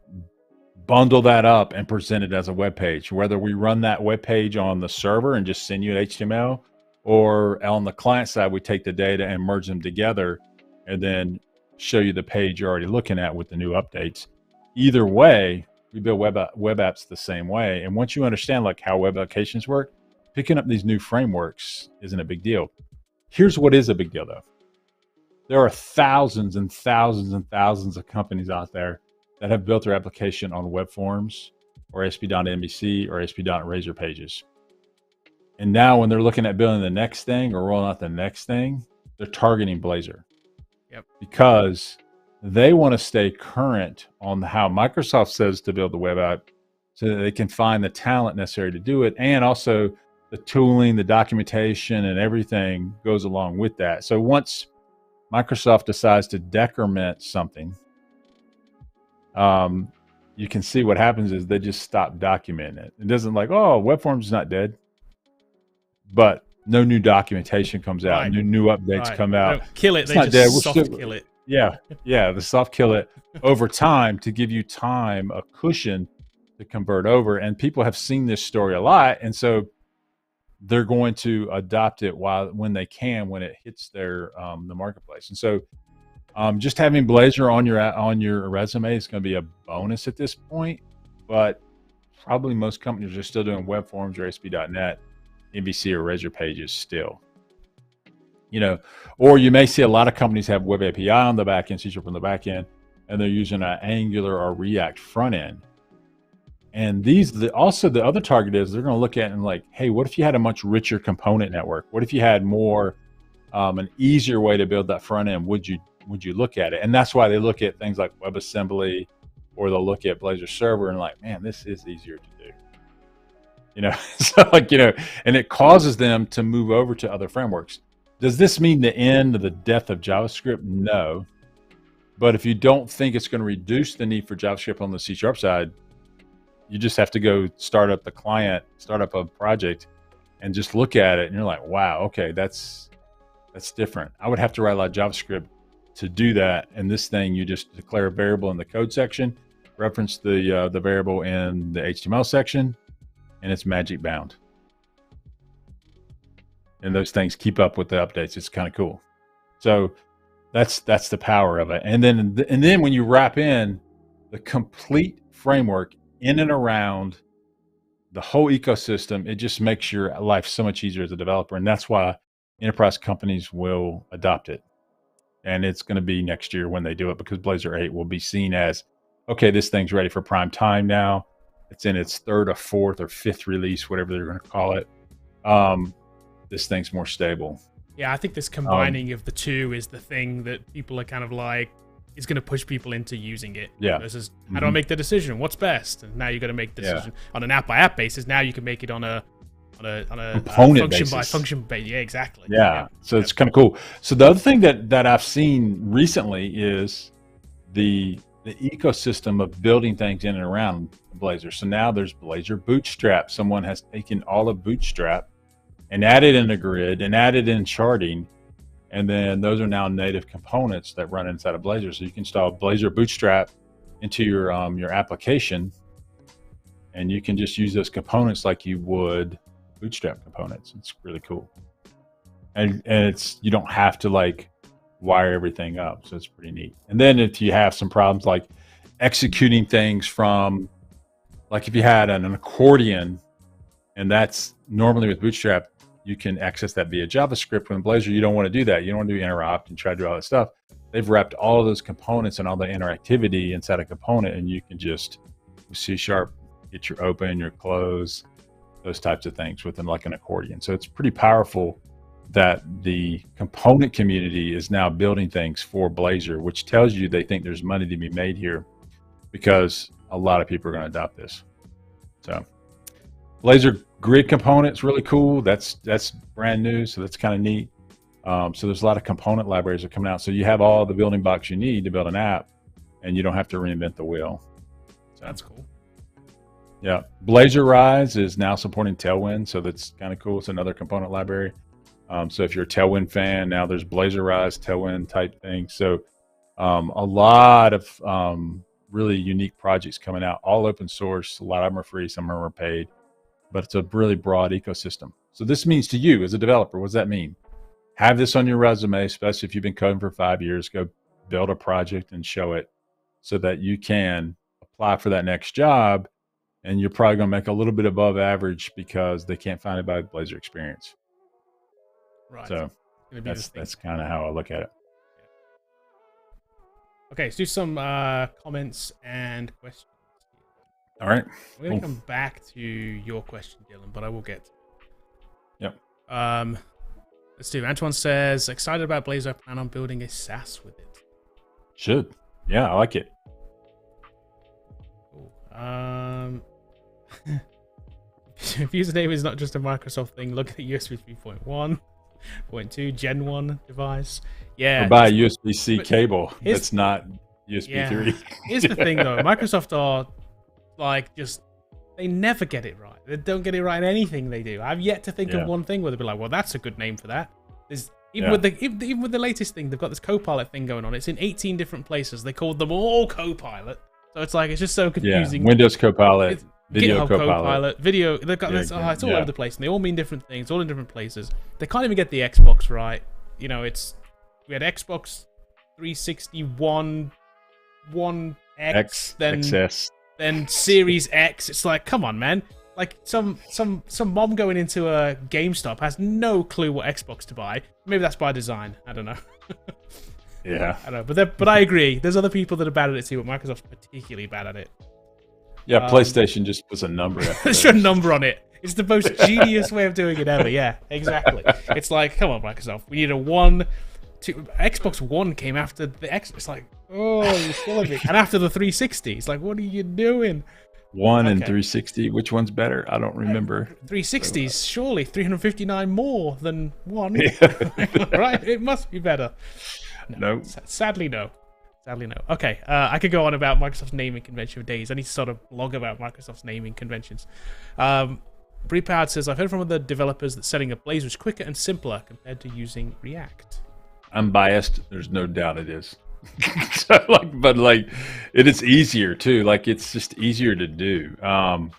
bundle that up and present it as a web page. Whether we run that web page on the server and just send you an HTML, or on the client side, we take the data and merge them together and then show you the page you're already looking at with the new updates. Either way, we build web apps the same way. And once you understand like how web applications work, picking up these new frameworks isn't a big deal. Here's what is a big deal though. There are thousands and thousands and thousands of companies out there that have built their application on web forms or ASP.MVC or ASP.NET Razor pages. And now when they're looking at building the next thing or rolling out the next thing, they're targeting Blazor. Yep. Because they want to stay current on how Microsoft says to build the web app so that they can find the talent necessary to do it. And also the tooling, the documentation, and everything goes along with that. So once Microsoft decides to decrement something, you can see what happens is they just stop documenting it. It doesn't like, oh, web forms is not dead, but no new documentation comes out. New updates come out. They don't kill it. It's they not just dead. soft kill it. Yeah. The soft kill it over time to give you time, a cushion to convert over. And people have seen this story a lot. And so they're going to adopt it when they can, when it hits their the marketplace. And so just having Blazor on your resume is going to be a bonus at this point, but probably most companies are still doing web forms or ASP.NET, MVC or Razor pages still. Or you may see a lot of companies have Web API on the back end, C# on the back end, and they're using an Angular or React front end. And also the other target is they're going to look at it and like, hey, what if you had a much richer component network? What if you had more, an easier way to build that front end? Would you look at it? And that's why they look at things like WebAssembly, or they'll look at Blazor Server and like, man, this is easier to do. So and it causes them to move over to other frameworks. Does this mean the end of the death of JavaScript? No. But if you don't think it's going to reduce the need for JavaScript on the C# side, you just have to go start up the client, start up a project, and just look at it, and you're like, wow, okay, that's different. I would have to write a lot of JavaScript to do that. And this thing, you just declare a variable in the code section, reference the variable in the HTML section, and it's magic bound. And those things keep up with the updates. It's kind of cool. So that's the power of it. And then when you wrap in the complete framework in and around the whole ecosystem, it just makes your life so much easier as a developer. And that's why enterprise companies will adopt it. And it's going to be next year when they do it, because Blazor 8 will be seen as, okay, this thing's ready for prime time now. It's in its third or fourth or fifth release, whatever they're going to call it. This thing's more stable. Yeah, I think this combining of the two is the thing that people are kind of like, is going to push people into using it. Yeah. Versus, how do I make the decision? What's best? And now you've got to make the decision on an app by app basis. Now you can make it on a component function basis. By function basis. Yeah, exactly. Yeah. So it's kind of cool. So the other thing that I've seen recently is the ecosystem of building things in and around Blazor. So now there's Blazor Bootstrap. Someone has taken all of Bootstrap and added in a grid and added in charting. And then those are now native components that run inside of Blazor. So you can install Blazor Bootstrap into your application, and you can just use those components like you would Bootstrap components. It's really cool. And you don't have to like wire everything up. So it's pretty neat. And then if you have some problems like executing things from, like if you had an accordion, and that's normally with Bootstrap, you can access that via JavaScript. With Blazor, you don't want to do that. You don't want to do interrupt and try to do all that stuff. They've wrapped all of those components and all the interactivity inside a component, and you can just with C# get your open, your close, those types of things within like an accordion. So it's pretty powerful that the component community is now building things for Blazor, which tells you they think there's money to be made here, because a lot of people are going to adopt this. So Blazor grid components, really cool. That's brand new, so that's kind of neat. So there's a lot of component libraries that are coming out. So you have all the building blocks you need to build an app, and you don't have to reinvent the wheel. So that's cool. Yeah, Blazor Rise is now supporting Tailwind, so that's kind of cool. It's another component library. So if you're a Tailwind fan, now there's Blazor Rise, Tailwind type things. So a lot of really unique projects coming out, all open source. A lot of them are free, some of them are paid, but it's a really broad ecosystem. So this means to you as a developer, what does that mean? Have this on your resume, especially if you've been coding for 5 years. Go build a project and show it so that you can apply for that next job, and you're probably going to make a little bit above average because they can't find anybody with Blazor experience. Right. So that's kind of how I look at it. Okay, let's do some comments and questions. All right. We're going to come back to your question, Dylan, but I will get to it. Yep. Let's do. Antoine says, excited about Blazor. I plan on building a SaaS with it. Should. Yeah, I like it. Cool. If username is not just a Microsoft thing, look at USB 3.1, 0.2, Gen 1 device. Yeah. Or buy a USB-C cable. That's not USB 3. Here's the thing, though. Microsoft are like they never get it right. They don't get it right in anything they do. I've yet to think of one thing where they'll be like, well, that's a good name for that. There's even with the latest thing, they've got this Copilot thing going on. It's in 18 different places. They called them all Copilot. So it's like, it's just so confusing. Yeah. Windows Copilot, Video Copilot, Video. They've got this. It's all over the place, and they all mean different things, all in different places. They can't even get the Xbox right. You know, we had Xbox 360 One X, then XS. Then Series X. It's like, come on, man. Like some mom going into a GameStop has no clue what Xbox to buy. Maybe that's by design. I don't know. Yeah. I don't know. But I agree. There's other people that are bad at it too, but Microsoft's particularly bad at it. Yeah, PlayStation just puts a number. There's a number on it. It's the most genius way of doing it ever. Yeah, exactly. It's like, come on, Microsoft. We need a 1, 2. Xbox One came after the X. It's like, oh, you're killing me. And after the 360, it's like, what are you doing? One and 360. Which one's better? I don't remember. 360s, surely 359 more than one. Right? It must be better. No. Sadly, no. Okay, I could go on about Microsoft's naming convention for days. I need to sort of blog about Microsoft's naming conventions. Prepowered says, I've heard from other developers that setting up Blazor is quicker and simpler compared to using React. I'm biased. There's no doubt it is. But it is easier too. Like, it's just easier to do. And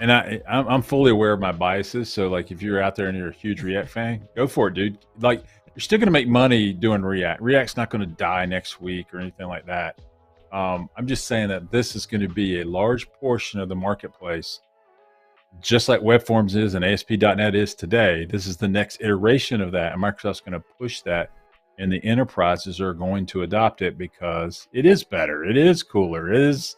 I'm fully aware of my biases. So like, if you're out there and you're a huge React fan, go for it, dude. Like, you're still going to make money doing React. React's not going to die next week or anything like that. I'm just saying that this is going to be a large portion of the marketplace, just like web forms is and ASP.NET is today. This is the next iteration of that, and Microsoft's going to push that, and the enterprises are going to adopt it because it is better, it is cooler, there's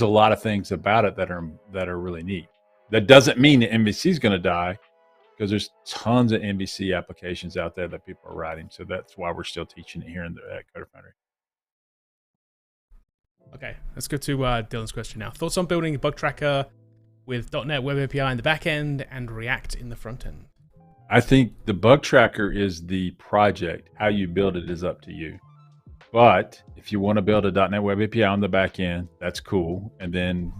a lot of things about it that are really neat. That doesn't mean that MVC is going to die, because there's tons of MVC applications out there that people are writing. So that's why we're still teaching it here at Coder Foundry. Okay, let's go to Dylan's question now. Thoughts on building a bug tracker with .NET Web API in the back end and React in the front end? I think the bug tracker is the project. How you build it is up to you. But if you want to build a .NET Web API on the back end, that's cool. And then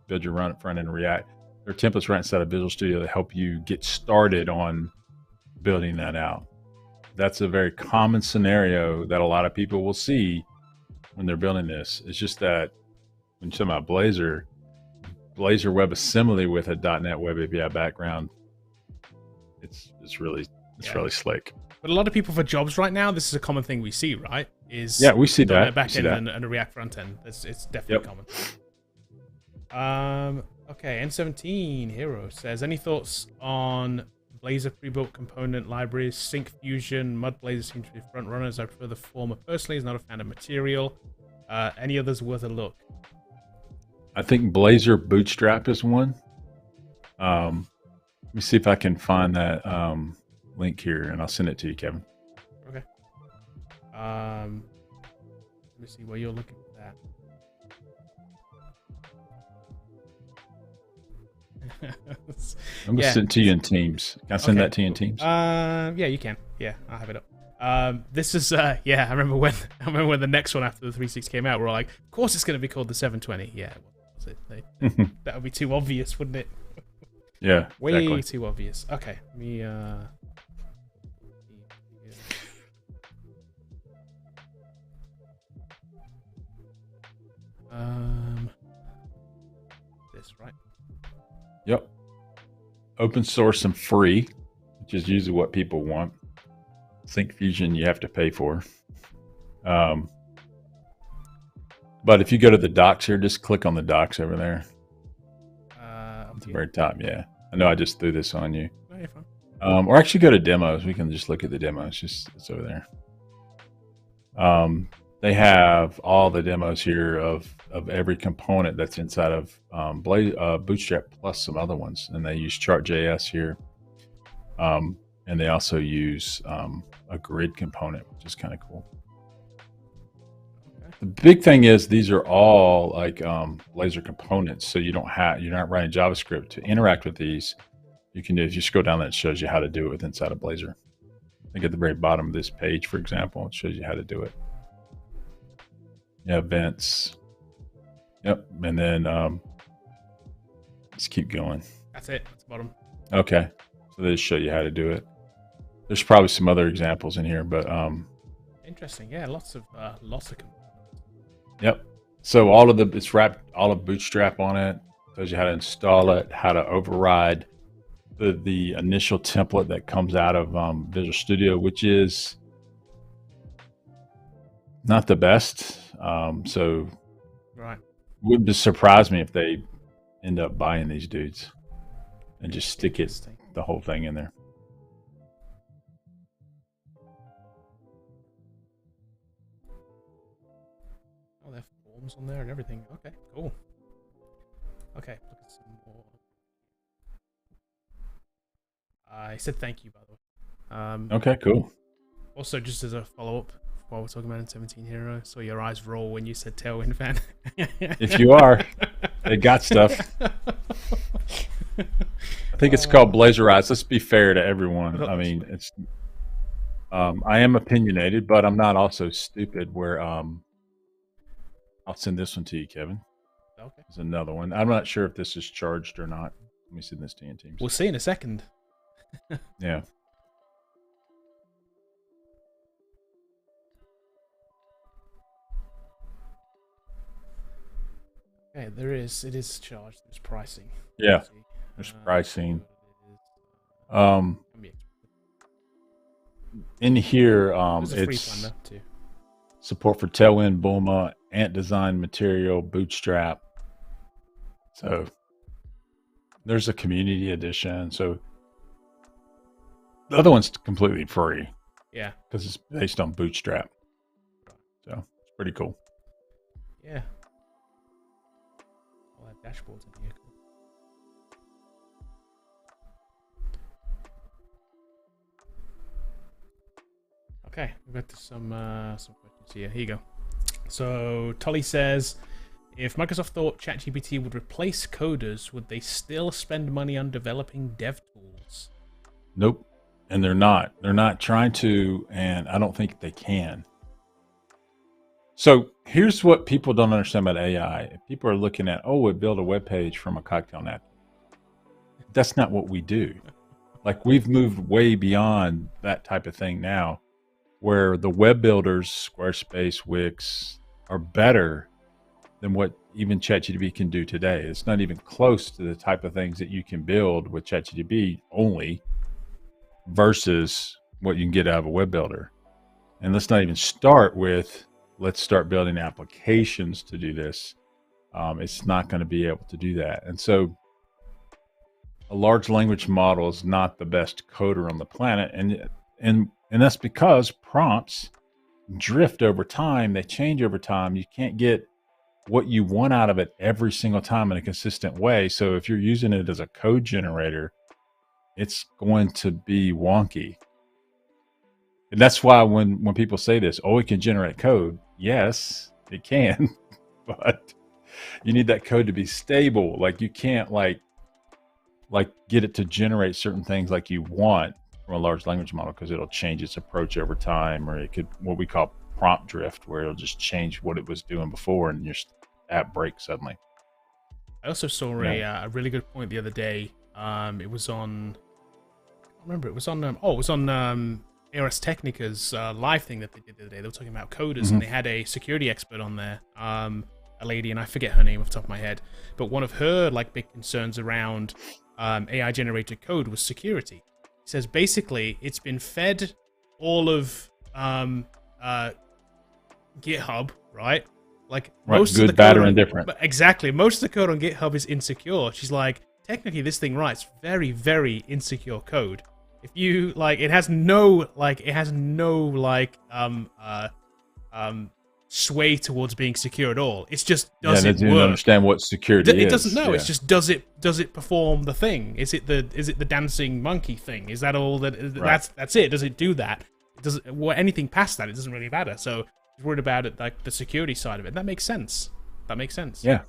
build your front end in React. There are templates right inside of Visual Studio that help you get started on building that out. That's a very common scenario that a lot of people will see when they're building this. It's just that when you're talking about Blazor WebAssembly with a .NET Web API background, it's really slick. But a lot of people for jobs right now, this is a common thing we see, right? We see that. A back end and a React front end. It's definitely common. Okay, N17 Hero says, any thoughts on Blazor pre-built component libraries? Sync Fusion, Mud Blazor seem to be front runners. I prefer the former personally. Is not a fan of Material. Any others worth a look? I think Blazor Bootstrap is one. Let me see if I can find that link here, and I'll send it to you, Kevin. Okay. Let me see where you're looking for that. I'm gonna send it to you in Teams. Can I send that to you in Teams? Yeah, you can. Yeah, I'll have it up. This is I remember when the next one after the 360 came out, we're all like, of course it's gonna be called the 720. Yeah, that would be too obvious, wouldn't it? Yeah, way too obvious. Okay, let me this right. Yep. Open source and free, which is usually what people want. Sync Fusion you have to pay for. But if you go to the docs here, just click on the docs over there. At the very top, yeah. I know I just threw this on you. No, you're fine. Or actually go to demos. We can just look at the demos. It's over there. They have all the demos here of every component that's inside of Bootstrap plus some other ones. And they use Chart.js here. And they also use a grid component, which is kind of cool. The big thing is these are all like Blazor components, so you're not writing JavaScript to interact with these. You can do, if you scroll down, that shows you how to do it with inside of Blazor. I think at the very bottom of this page, for example, it shows you how to do it. Yeah, events. Yep. And then let's keep going. That's it. That's the bottom. Okay. So they just show you how to do it. There's probably some other examples in here, but interesting. Yeah, lots of yep. So all of it's wrapped all of Bootstrap on it. Tells you how to install it, how to override the initial template that comes out of Visual Studio, which is not the best. So right. Wouldn't just surprise me if they end up buying these dudes and just stick the whole thing in there. Oh, there are forms on there and everything. Okay, cool. Okay, look at some more. I said thank you, by the way. Okay, cool. Also, just as a follow-up, while we're talking about N17 Hero, saw your eyes roll when you said Tailwind fan. If you are, they got stuff. I think it's called Blazerize. Let's be fair to everyone. I mean, it's. I am opinionated, but I'm not also stupid. Where I'll send this one to you, Kevin. Okay. There's another one. I'm not sure if this is charged or not. Let me send this to you in Teams. We'll see in a second. Yeah. Okay, it is charged. There's pricing. Yeah, there's pricing. In here, it's support for Tailwind, Bulma, Ant Design Material, Bootstrap. So there's a community edition. So the other one's completely free. Yeah. Because it's based on Bootstrap. So it's pretty cool. Yeah. All that dashboards in here. Okay, we've got some questions here. Here you go. So Tolly says, if Microsoft thought ChatGPT would replace coders, would they still spend money on developing dev tools? Nope. And they're not. They're not trying to, and I don't think they can. So here's what people don't understand about AI. If people are looking at, oh, we build a web page from a cocktail napkin. That's not what we do. Like, we've moved way beyond that type of thing now, where the web builders, Squarespace, Wix, are better than what even ChatGPT can do today. It's not even close to the type of things that you can build with ChatGPT only versus what you can get out of a web builder. And let's not even start with, let's start building applications to do this. It's not going to be able to do that. And so a large language model is not the best coder on the planet. And that's because prompts drift over time. They change over time. You can't get what you want out of it every single time in a consistent way. So if you're using it as a code generator, it's going to be wonky. And that's why when people say this, oh, it can generate code. Yes, it can, but you need that code to be stable. Like, you can't like get it to generate certain things like you want from a large language model, because it'll change its approach over time, or it could, what we call prompt drift, where it'll just change what it was doing before and your app breaks suddenly. I also saw a really good point the other day. It was on, I can't remember, it was on Ars Technica's live thing that they did the other day. They were talking about coders, and they had a security expert on there, a lady, and I forget her name off the top of my head, but one of her big concerns around AI generated code was security. He says basically it's been fed all of GitHub, right? Most good, of the bad, code or indifferent. Exactly. Most of the code on GitHub is insecure. She's like, technically this thing writes very, very insecure code. If you it has no sway towards being secure at all. It's just does it work? Understand what security is. It doesn't know. Yeah. It's just does it perform the thing? Is it the dancing monkey thing? Is that all that? Right. That's it. Does it do that? Anything past that, it doesn't really matter. So he's worried about it, the security side of it. That makes sense. Yeah.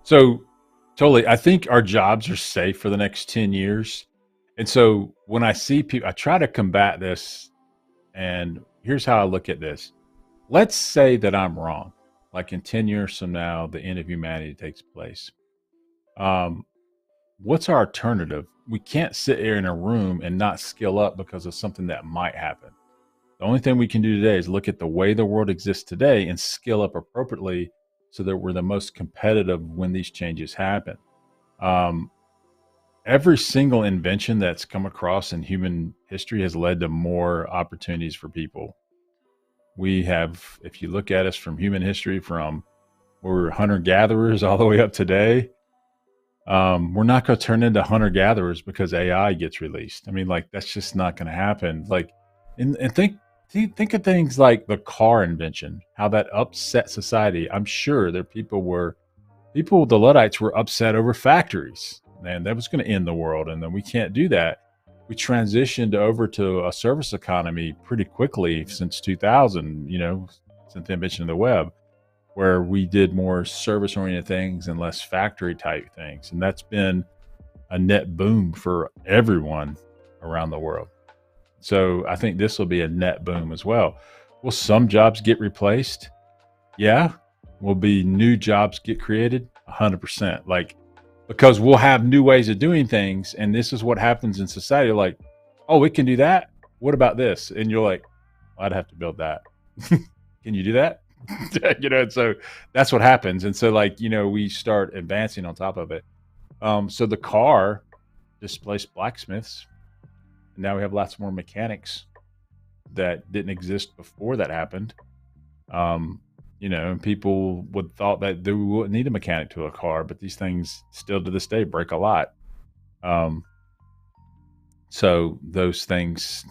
So totally, I think our jobs are safe for the next 10 years. And so when I see people, I try to combat this. And here's how I look at this. let's say that I'm wrong. Like in 10 years from now, the end of humanity takes place. What's our alternative? We can't sit here in a room and not skill up because of something that might happen. The only thing we can do today is look at the way the world exists today and skill up appropriately so that we're the most competitive when these changes happen. Every single invention that's come across in human history has led to more opportunities for people. We have, if you look at us from human history, from where we were hunter-gatherers all the way up today, we're not going to turn into hunter-gatherers because AI gets released. I mean, like, that's just not going to happen. Like, and think of things like the car invention, how that upset society. I'm sure there the Luddites were upset over factories, and that was going to end the world. And then we can't do that. We transitioned over to a service economy pretty quickly since 2000, since the invention of the web, where we did more service-oriented things and less factory-type things. And that's been a net boom for everyone around the world. So I think this will be a net boom as well. Will some jobs get replaced? Yeah. Will be new jobs get created? 100%. Like, because we'll have new ways of doing things. And this is what happens in society. Like, oh, we can do that. What about this? And you're like, well, I'd have to build that. Can you do that? And so that's what happens. And so, like, we start advancing on top of it. So the car displaced blacksmiths. And now we have lots more mechanics that didn't exist before that happened. And people would thought that they wouldn't need a mechanic to a car, but these things still to this day break a lot. So those things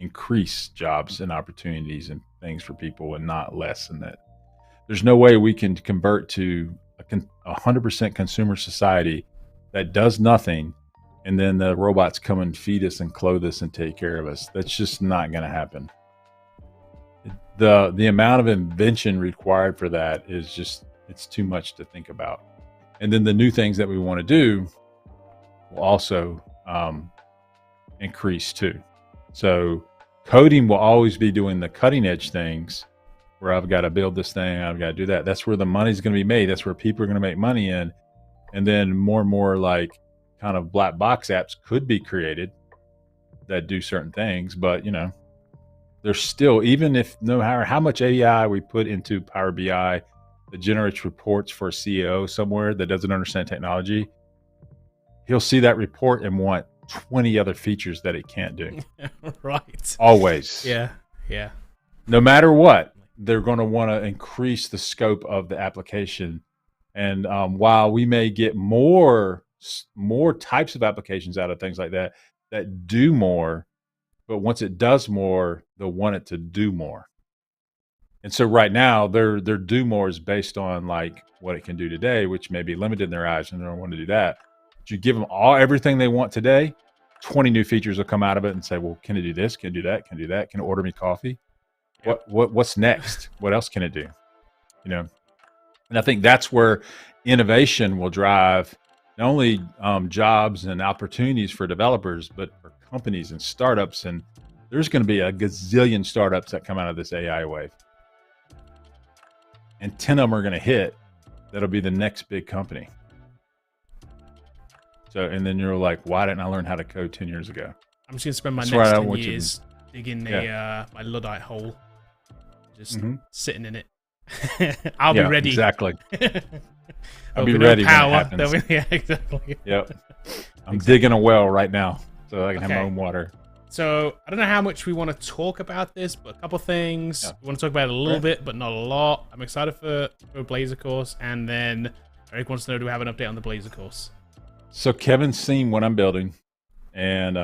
increase jobs and opportunities and things for people, and not less than that. There's no way we can convert to a 100% consumer society that does nothing, and then the robots come and feed us and clothe us and take care of us. That's just not going to happen. The amount of invention required for that is just, it's too much to think about. And then the new things that we want to do will also increase too. So coding will always be doing the cutting edge things where I've got to build this thing, I've got to do that. That's where the money's going to be made. That's where people are going to make money in. And then more and more like kind of black box apps could be created that do certain things, but there's still, even if no matter how much AI we put into Power BI that generates reports for a CEO somewhere that doesn't understand technology, he'll see that report and want 20 other features that it can't do. Right. Always. Yeah. No matter what, they're going to want to increase the scope of the application. And while we may get more types of applications out of things like that do more, but once it does more, they'll want it to do more. And so right now, their do more is based on like what it can do today, which may be limited in their eyes, and they don't want to do that. But you give them everything they want today, 20 new features will come out of it and say, well, can it do this? Can it do that? Can it do that? Can it order me coffee? Yep. What's next? What else can it do? And I think that's where innovation will drive not only jobs and opportunities for developers, but for companies and startups. And there's going to be a gazillion startups that come out of this AI wave. And 10 of them are going to hit. That'll be the next big company. So, and then you're like, why didn't I learn how to code 10 years ago? I'm just going to spend my next 10 years digging my Luddite hole. Just sitting in it. I'll be ready. Exactly. I'll be ready when it happens. Yeah, exactly. Yep. I'm digging a well right now so I can have my own water. So I don't know how much we want to talk about this, but a couple things. Yeah. We want to talk about it a little bit, but not a lot. I'm excited for Blazor course. And then Eric wants to know, do we have an update on the Blazor course? So Kevin's seen what I'm building, and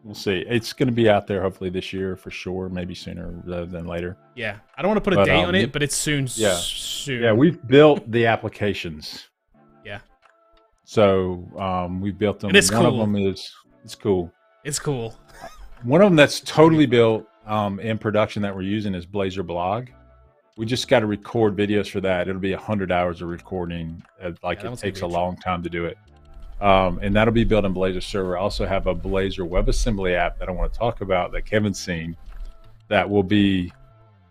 we'll see. It's going to be out there hopefully this year for sure, maybe sooner rather than later. Yeah. I don't want to put a date on it, but it's soon. Yeah. Soon. Yeah, we've built the applications. Yeah. So we built them. And it's One cool. of them is, it's cool. It's cool. One of them that's totally built in production that we're using is Blazor Blog. We just got to record videos for that. It'll be 100 hours of recording. It takes a long time to do it. And that'll be built in Blazor server. I also have a Blazor WebAssembly app that I want to talk about that Kevin's seen that will be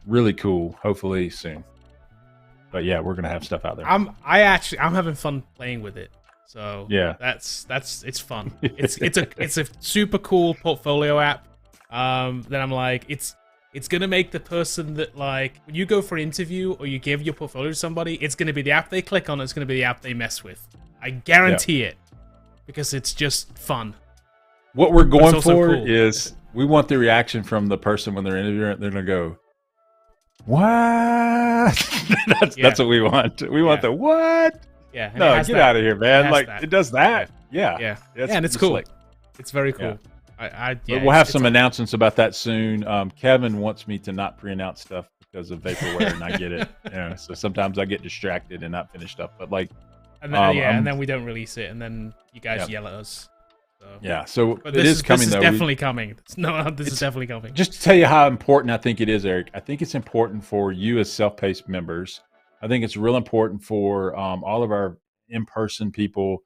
really cool. Hopefully soon. But yeah, we're gonna have stuff out there. I'm having fun playing with it. So yeah, it's fun. It's a super cool portfolio app. Then I'm like, it's gonna make the person that, like, when you go for an interview or you give your portfolio to somebody, it's gonna be the app they click on. It's gonna be the app they mess with. I guarantee it, because it's just fun. What we're going for is we want the reaction from the person when they're interviewing. They're gonna go, "What?" that's what we want. We want the what? Yeah. No, get out of here, man! Like it does that. Yeah. And it's cool. Slick. It's very cool. Yeah. We'll have some announcements about that soon. Kevin wants me to not pre-announce stuff because of vaporware, and I get it. So sometimes I get distracted and not finish stuff. But like, and then, and then we don't release it, and then you guys yell at us. So but it is coming. This is definitely coming. This is definitely coming. Just to tell you how important I think it is, Eric. I think it's important for you as self-paced members. I think it's real important for all of our in-person people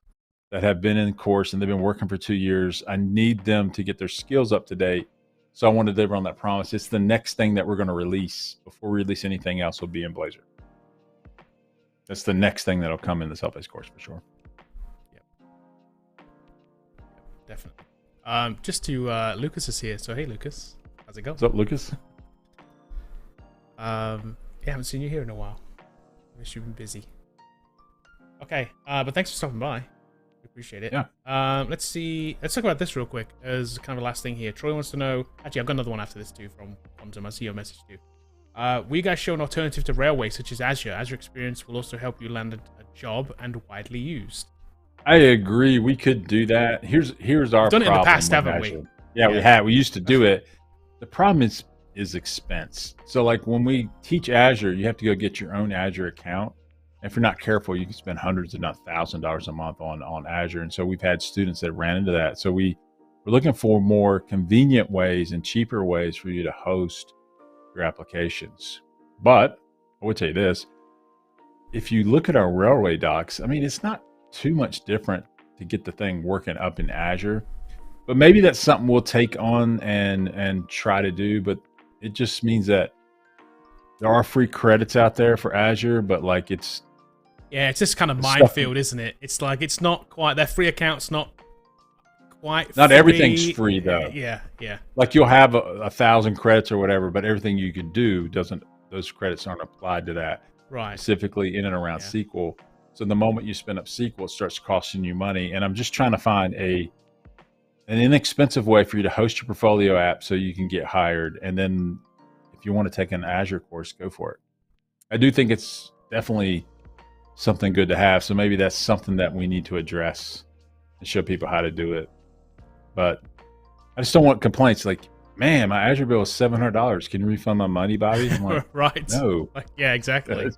that have been in the course and they've been working for 2 years. I need them to get their skills up to date. So I want to deliver on that promise. It's the next thing that we're going to release before we release anything else will be in Blazor. That's the next thing that'll come in the self-paced course for sure. Definitely. Just to Lucas is here. So hey, Lucas, how's it going? What's up, Lucas? Haven't seen you here in a while. I wish you've been busy. Okay, but thanks for stopping by. We appreciate it. Yeah. Let's see. Let's talk about this real quick as kind of a last thing here. Troy wants to know. Actually, I've got another one after this too from Quantum. I see your message too. Will you guys show an alternative to Railway such as Azure? Azure experience will also help you land a job and widely used. I agree. We could do that. Here's our We've done problem. it in the past, haven't we? Yeah, we have. We used to do it. The problem is expense. So like when we teach Azure, you have to go get your own Azure account. And if you're not careful, you can spend hundreds, if not $1,000 a month on Azure. And so we've had students that ran into that. So we're looking for more convenient ways and cheaper ways for you to host your applications. But I would tell you this, if you look at our Railway docs, I mean, it's not too much different to get the thing working up in Azure, but maybe that's something we'll take on and try to do. But it just means that there are free credits out there for Azure, but like it's just kind of minefield, isn't it? It's like it's not quite their free account's not quite not free. Everything's free though. Yeah. Like you'll have 1,000 credits or whatever, but everything you can do those credits aren't applied to that specifically in and around SQL. So the moment you spin up SQL, it starts costing you money. And I'm just trying to find an inexpensive way for you to host your portfolio app so you can get hired. And then if you want to take an Azure course, go for it. I do think it's definitely something good to have. So maybe that's something that we need to address and show people how to do it. But I just don't want complaints like, man, my Azure bill is $700. Can you refund my money, Bobby? I'm like, right. No. Like, yeah, exactly.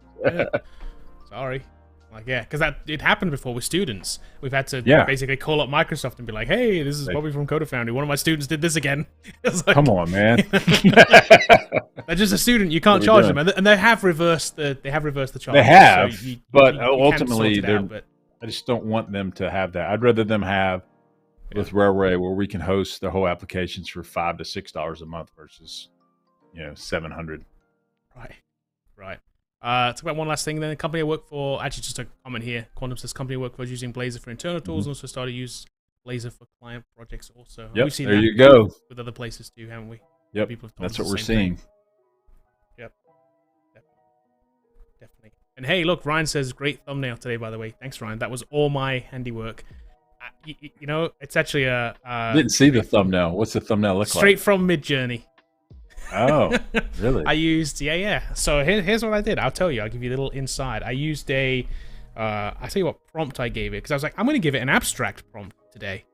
Sorry. Like, because it happened before with students. We've had to basically call up Microsoft and be like, hey, this is Bobby from Foundry. One of my students did this again. Like, come on, man. They're just a student. You can't charge them. And they have reversed the charge. They have, so but you ultimately, I just don't want them to have that. I'd rather them have with Railway where we can host the whole applications for $5 to $6 a month versus, $700. Right. Talk about one last thing then. The company I work for, actually just a comment here. Quantum says company I work for is using Blazor for internal tools and also started to use Blazor for client projects also. Yep, We've seen there that you go. With other places too, haven't we? Yep, that's what we're seeing. Yep, definitely. And hey, look, Ryan says great thumbnail today, by the way. Thanks, Ryan. That was all my handiwork. It's actually didn't see the thumbnail. What's the thumbnail look like? Straight from Midjourney. Oh, really? I used, So here's what I did. I'll tell you. I'll give you a little insight. I used I'll tell you what prompt I gave it, because I was like, I'm going to give it an abstract prompt today.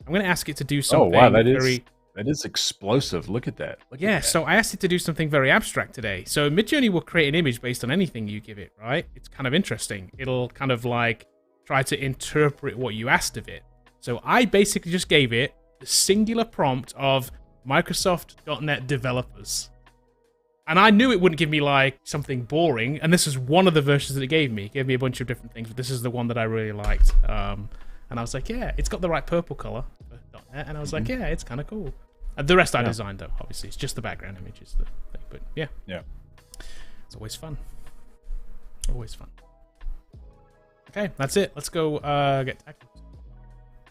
I'm going to ask it to do something that is explosive. Look at that. So I asked it to do something very abstract today. So Midjourney will create an image based on anything you give it, right? It's kind of interesting. It'll kind of like try to interpret what you asked of it. So I basically just gave it the singular prompt of Microsoft.NET developers. And I knew it wouldn't give me like something boring, and this is one of the versions that it gave me. It gave me a bunch of different things, but this is the one that I really liked. And I was like, yeah, it's got the right purple color for .NET, and I was like, it's kind of cool. And the rest I designed though, obviously. It's just the background image is the thing, but yeah. It's always fun. Always fun. Okay, that's it. Let's go get tacos.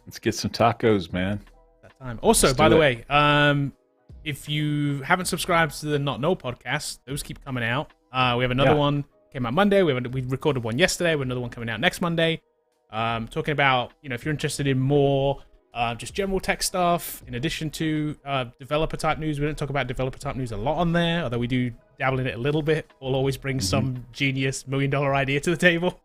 Let's get some tacos, man. That time. Also, by the way, if you haven't subscribed to the Not Null podcast, those keep coming out. We have another one came out Monday. We recorded one yesterday. We have another one coming out next Monday. Talking about, if you're interested in more just general tech stuff, in addition to developer type news. We don't talk about developer type news a lot on there, although we do dabble in it a little bit. We'll always bring some genius $1 million idea to the table.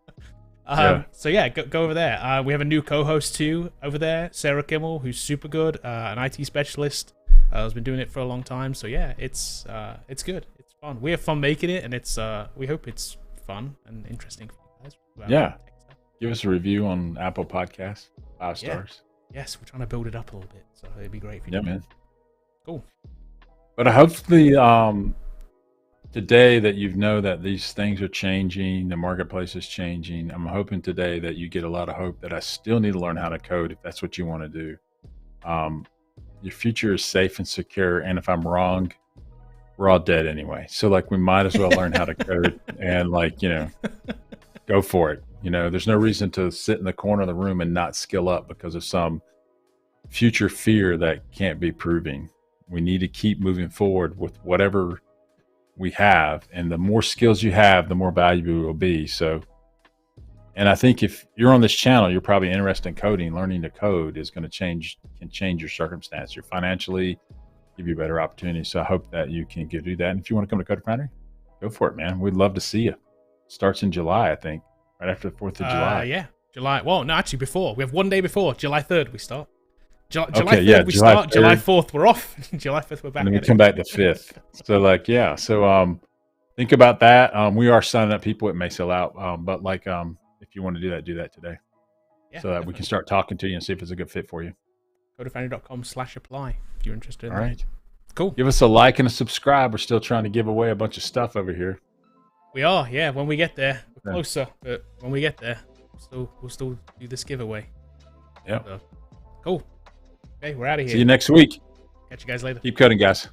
So yeah, go over there. We have a new co-host too over there, Sarah Kimmel, who's super good, an IT specialist. Has been doing it for a long time. So yeah, it's good. It's fun. We have fun making it, and it's we hope it's fun and interesting for you guys. Yeah. Give us a review on Apple Podcasts. 5 stars. Yes, we're trying to build it up a little bit, so it'd be great if you did. Man. Cool. But hopefully today that you know that these things are changing, the marketplace is changing. I'm hoping today that you get a lot of hope that I still need to learn how to code if that's what you want to do. Your future is safe and secure, and if I'm wrong, we're all dead anyway. So we might as well learn how to code and go for it. There's no reason to sit in the corner of the room and not skill up because of some future fear that can't be proving. We need to keep moving forward with whatever we have, and the more skills you have, the more valuable you will be. So, and I think if you're on this channel, you're probably interested in coding. Learning to code is going to can change your circumstance. Your financially, give you a better opportunity. So I hope that you can do that. And if you want to come to Code Foundry, go for it, man. We'd love to see you. Starts in July, I think, right after the 4th of July. Yeah, July. Well, no, actually before. We have one day before. July 3rd we start. July 3rd we July start. 3rd. July 4th we're off. July 5th we're back. And then we come back the 5th. So So think about that. We are signing up people. It may sell out. But if you want to do that today. Yeah, so that definitely. We can start talking to you and see if it's a good fit for you. Codefoundry.com/apply if you're interested in All right. Cool. Give us a like and a subscribe. We're still trying to give away a bunch of stuff over here. We are, yeah. When we get there, we're closer. But when we get there, we'll still do this giveaway. Yeah. So, cool. Okay, we're out of here. See you next week. Catch you guys later. Keep coding, guys.